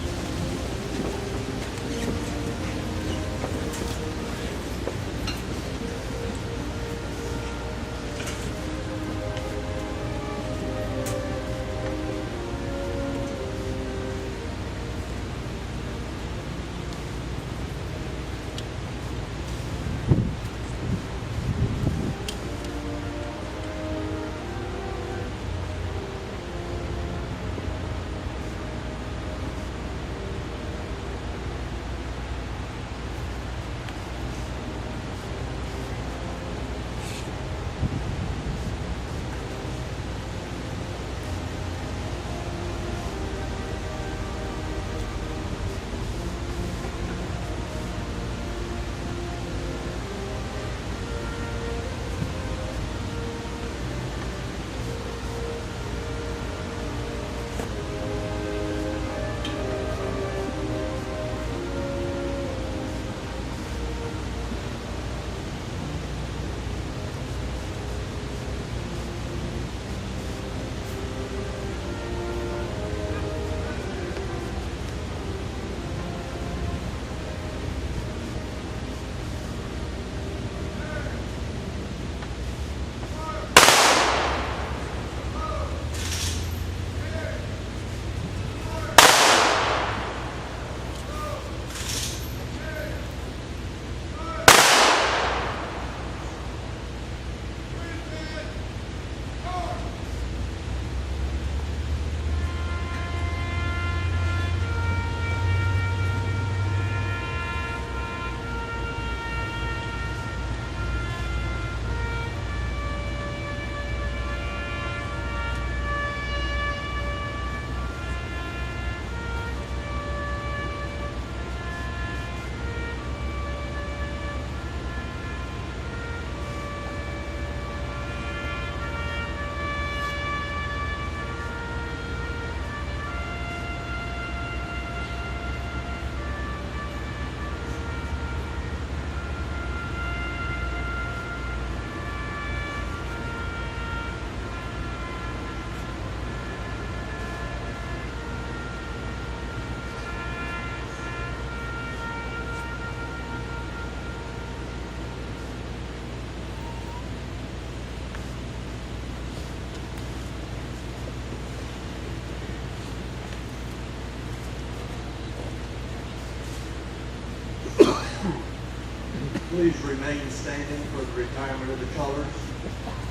Please remain standing for the retirement of the colors.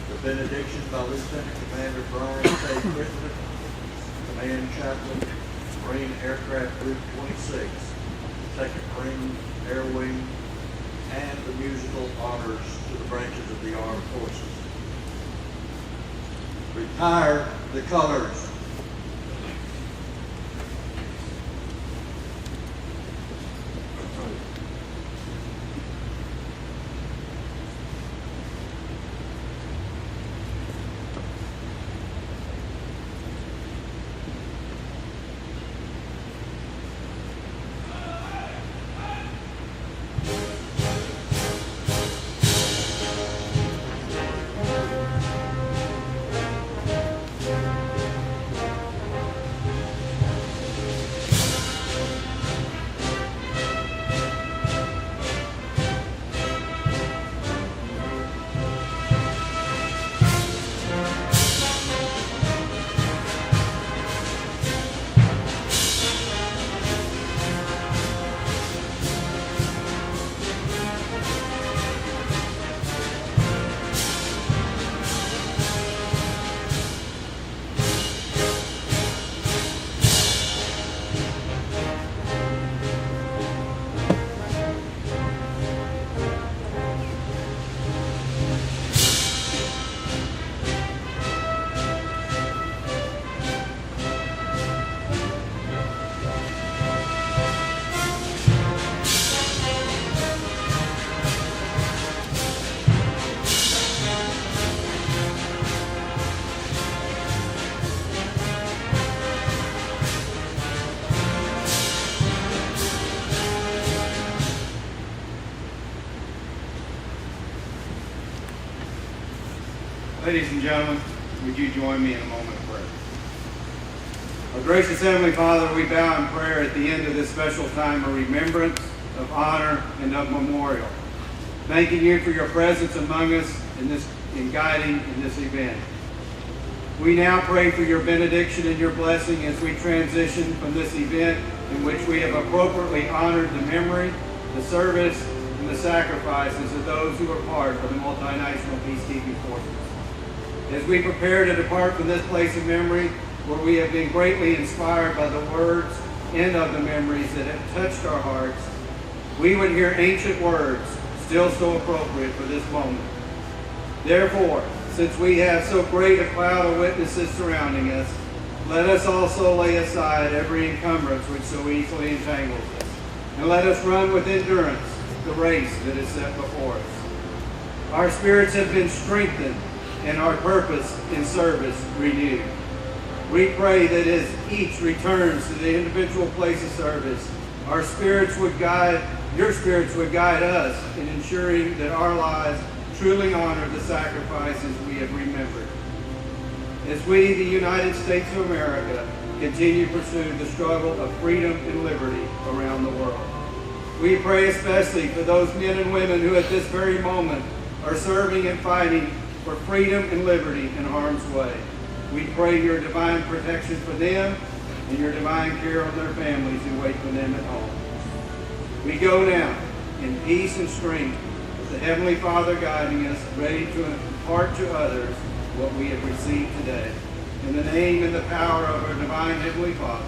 The benediction by Lieutenant Commander Brian K. Crittenden, Command Chaplain, Marine Aircraft Group 26, 2nd Marine Air Wing, and the musical honors to the branches of the armed forces. Retire the colors. Ladies and gentlemen, would you join me in a moment of prayer? Our gracious Heavenly Father, we bow in prayer at the end of this special time of remembrance, of honor, and of memorial. Thanking you for your presence among us in guiding in this event. We now pray for your benediction and your blessing as we transition from this event in which we have appropriately honored the memory, the service, and the sacrifices of those who are part of the multinational peacekeeping forces. As we prepare to depart from this place of memory, where we have been greatly inspired by the words and of the memories that have touched our hearts, we would hear ancient words still so appropriate for this moment. Therefore, since we have so great a cloud of witnesses surrounding us, let us also lay aside every encumbrance which so easily entangles us, and let us run with endurance the race that is set before us. Our spirits have been strengthened, and our purpose in service renewed. We pray that as each returns to the individual place of service, your spirits would guide us in ensuring that our lives truly honor the sacrifices we have remembered. As we, the United States of America, continue to pursue the struggle of freedom and liberty around the world. We pray especially for those men and women who at this very moment are serving and fighting for freedom and liberty in harm's way. We pray your divine protection for them and your divine care of their families who wait for them at home. We go now in peace and strength, with the Heavenly Father guiding us, ready to impart to others what we have received today. In the name and the power of our divine Heavenly Father.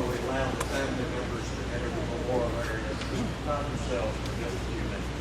while we allow the family members to enter the memorial area, not themselves for just a few minutes.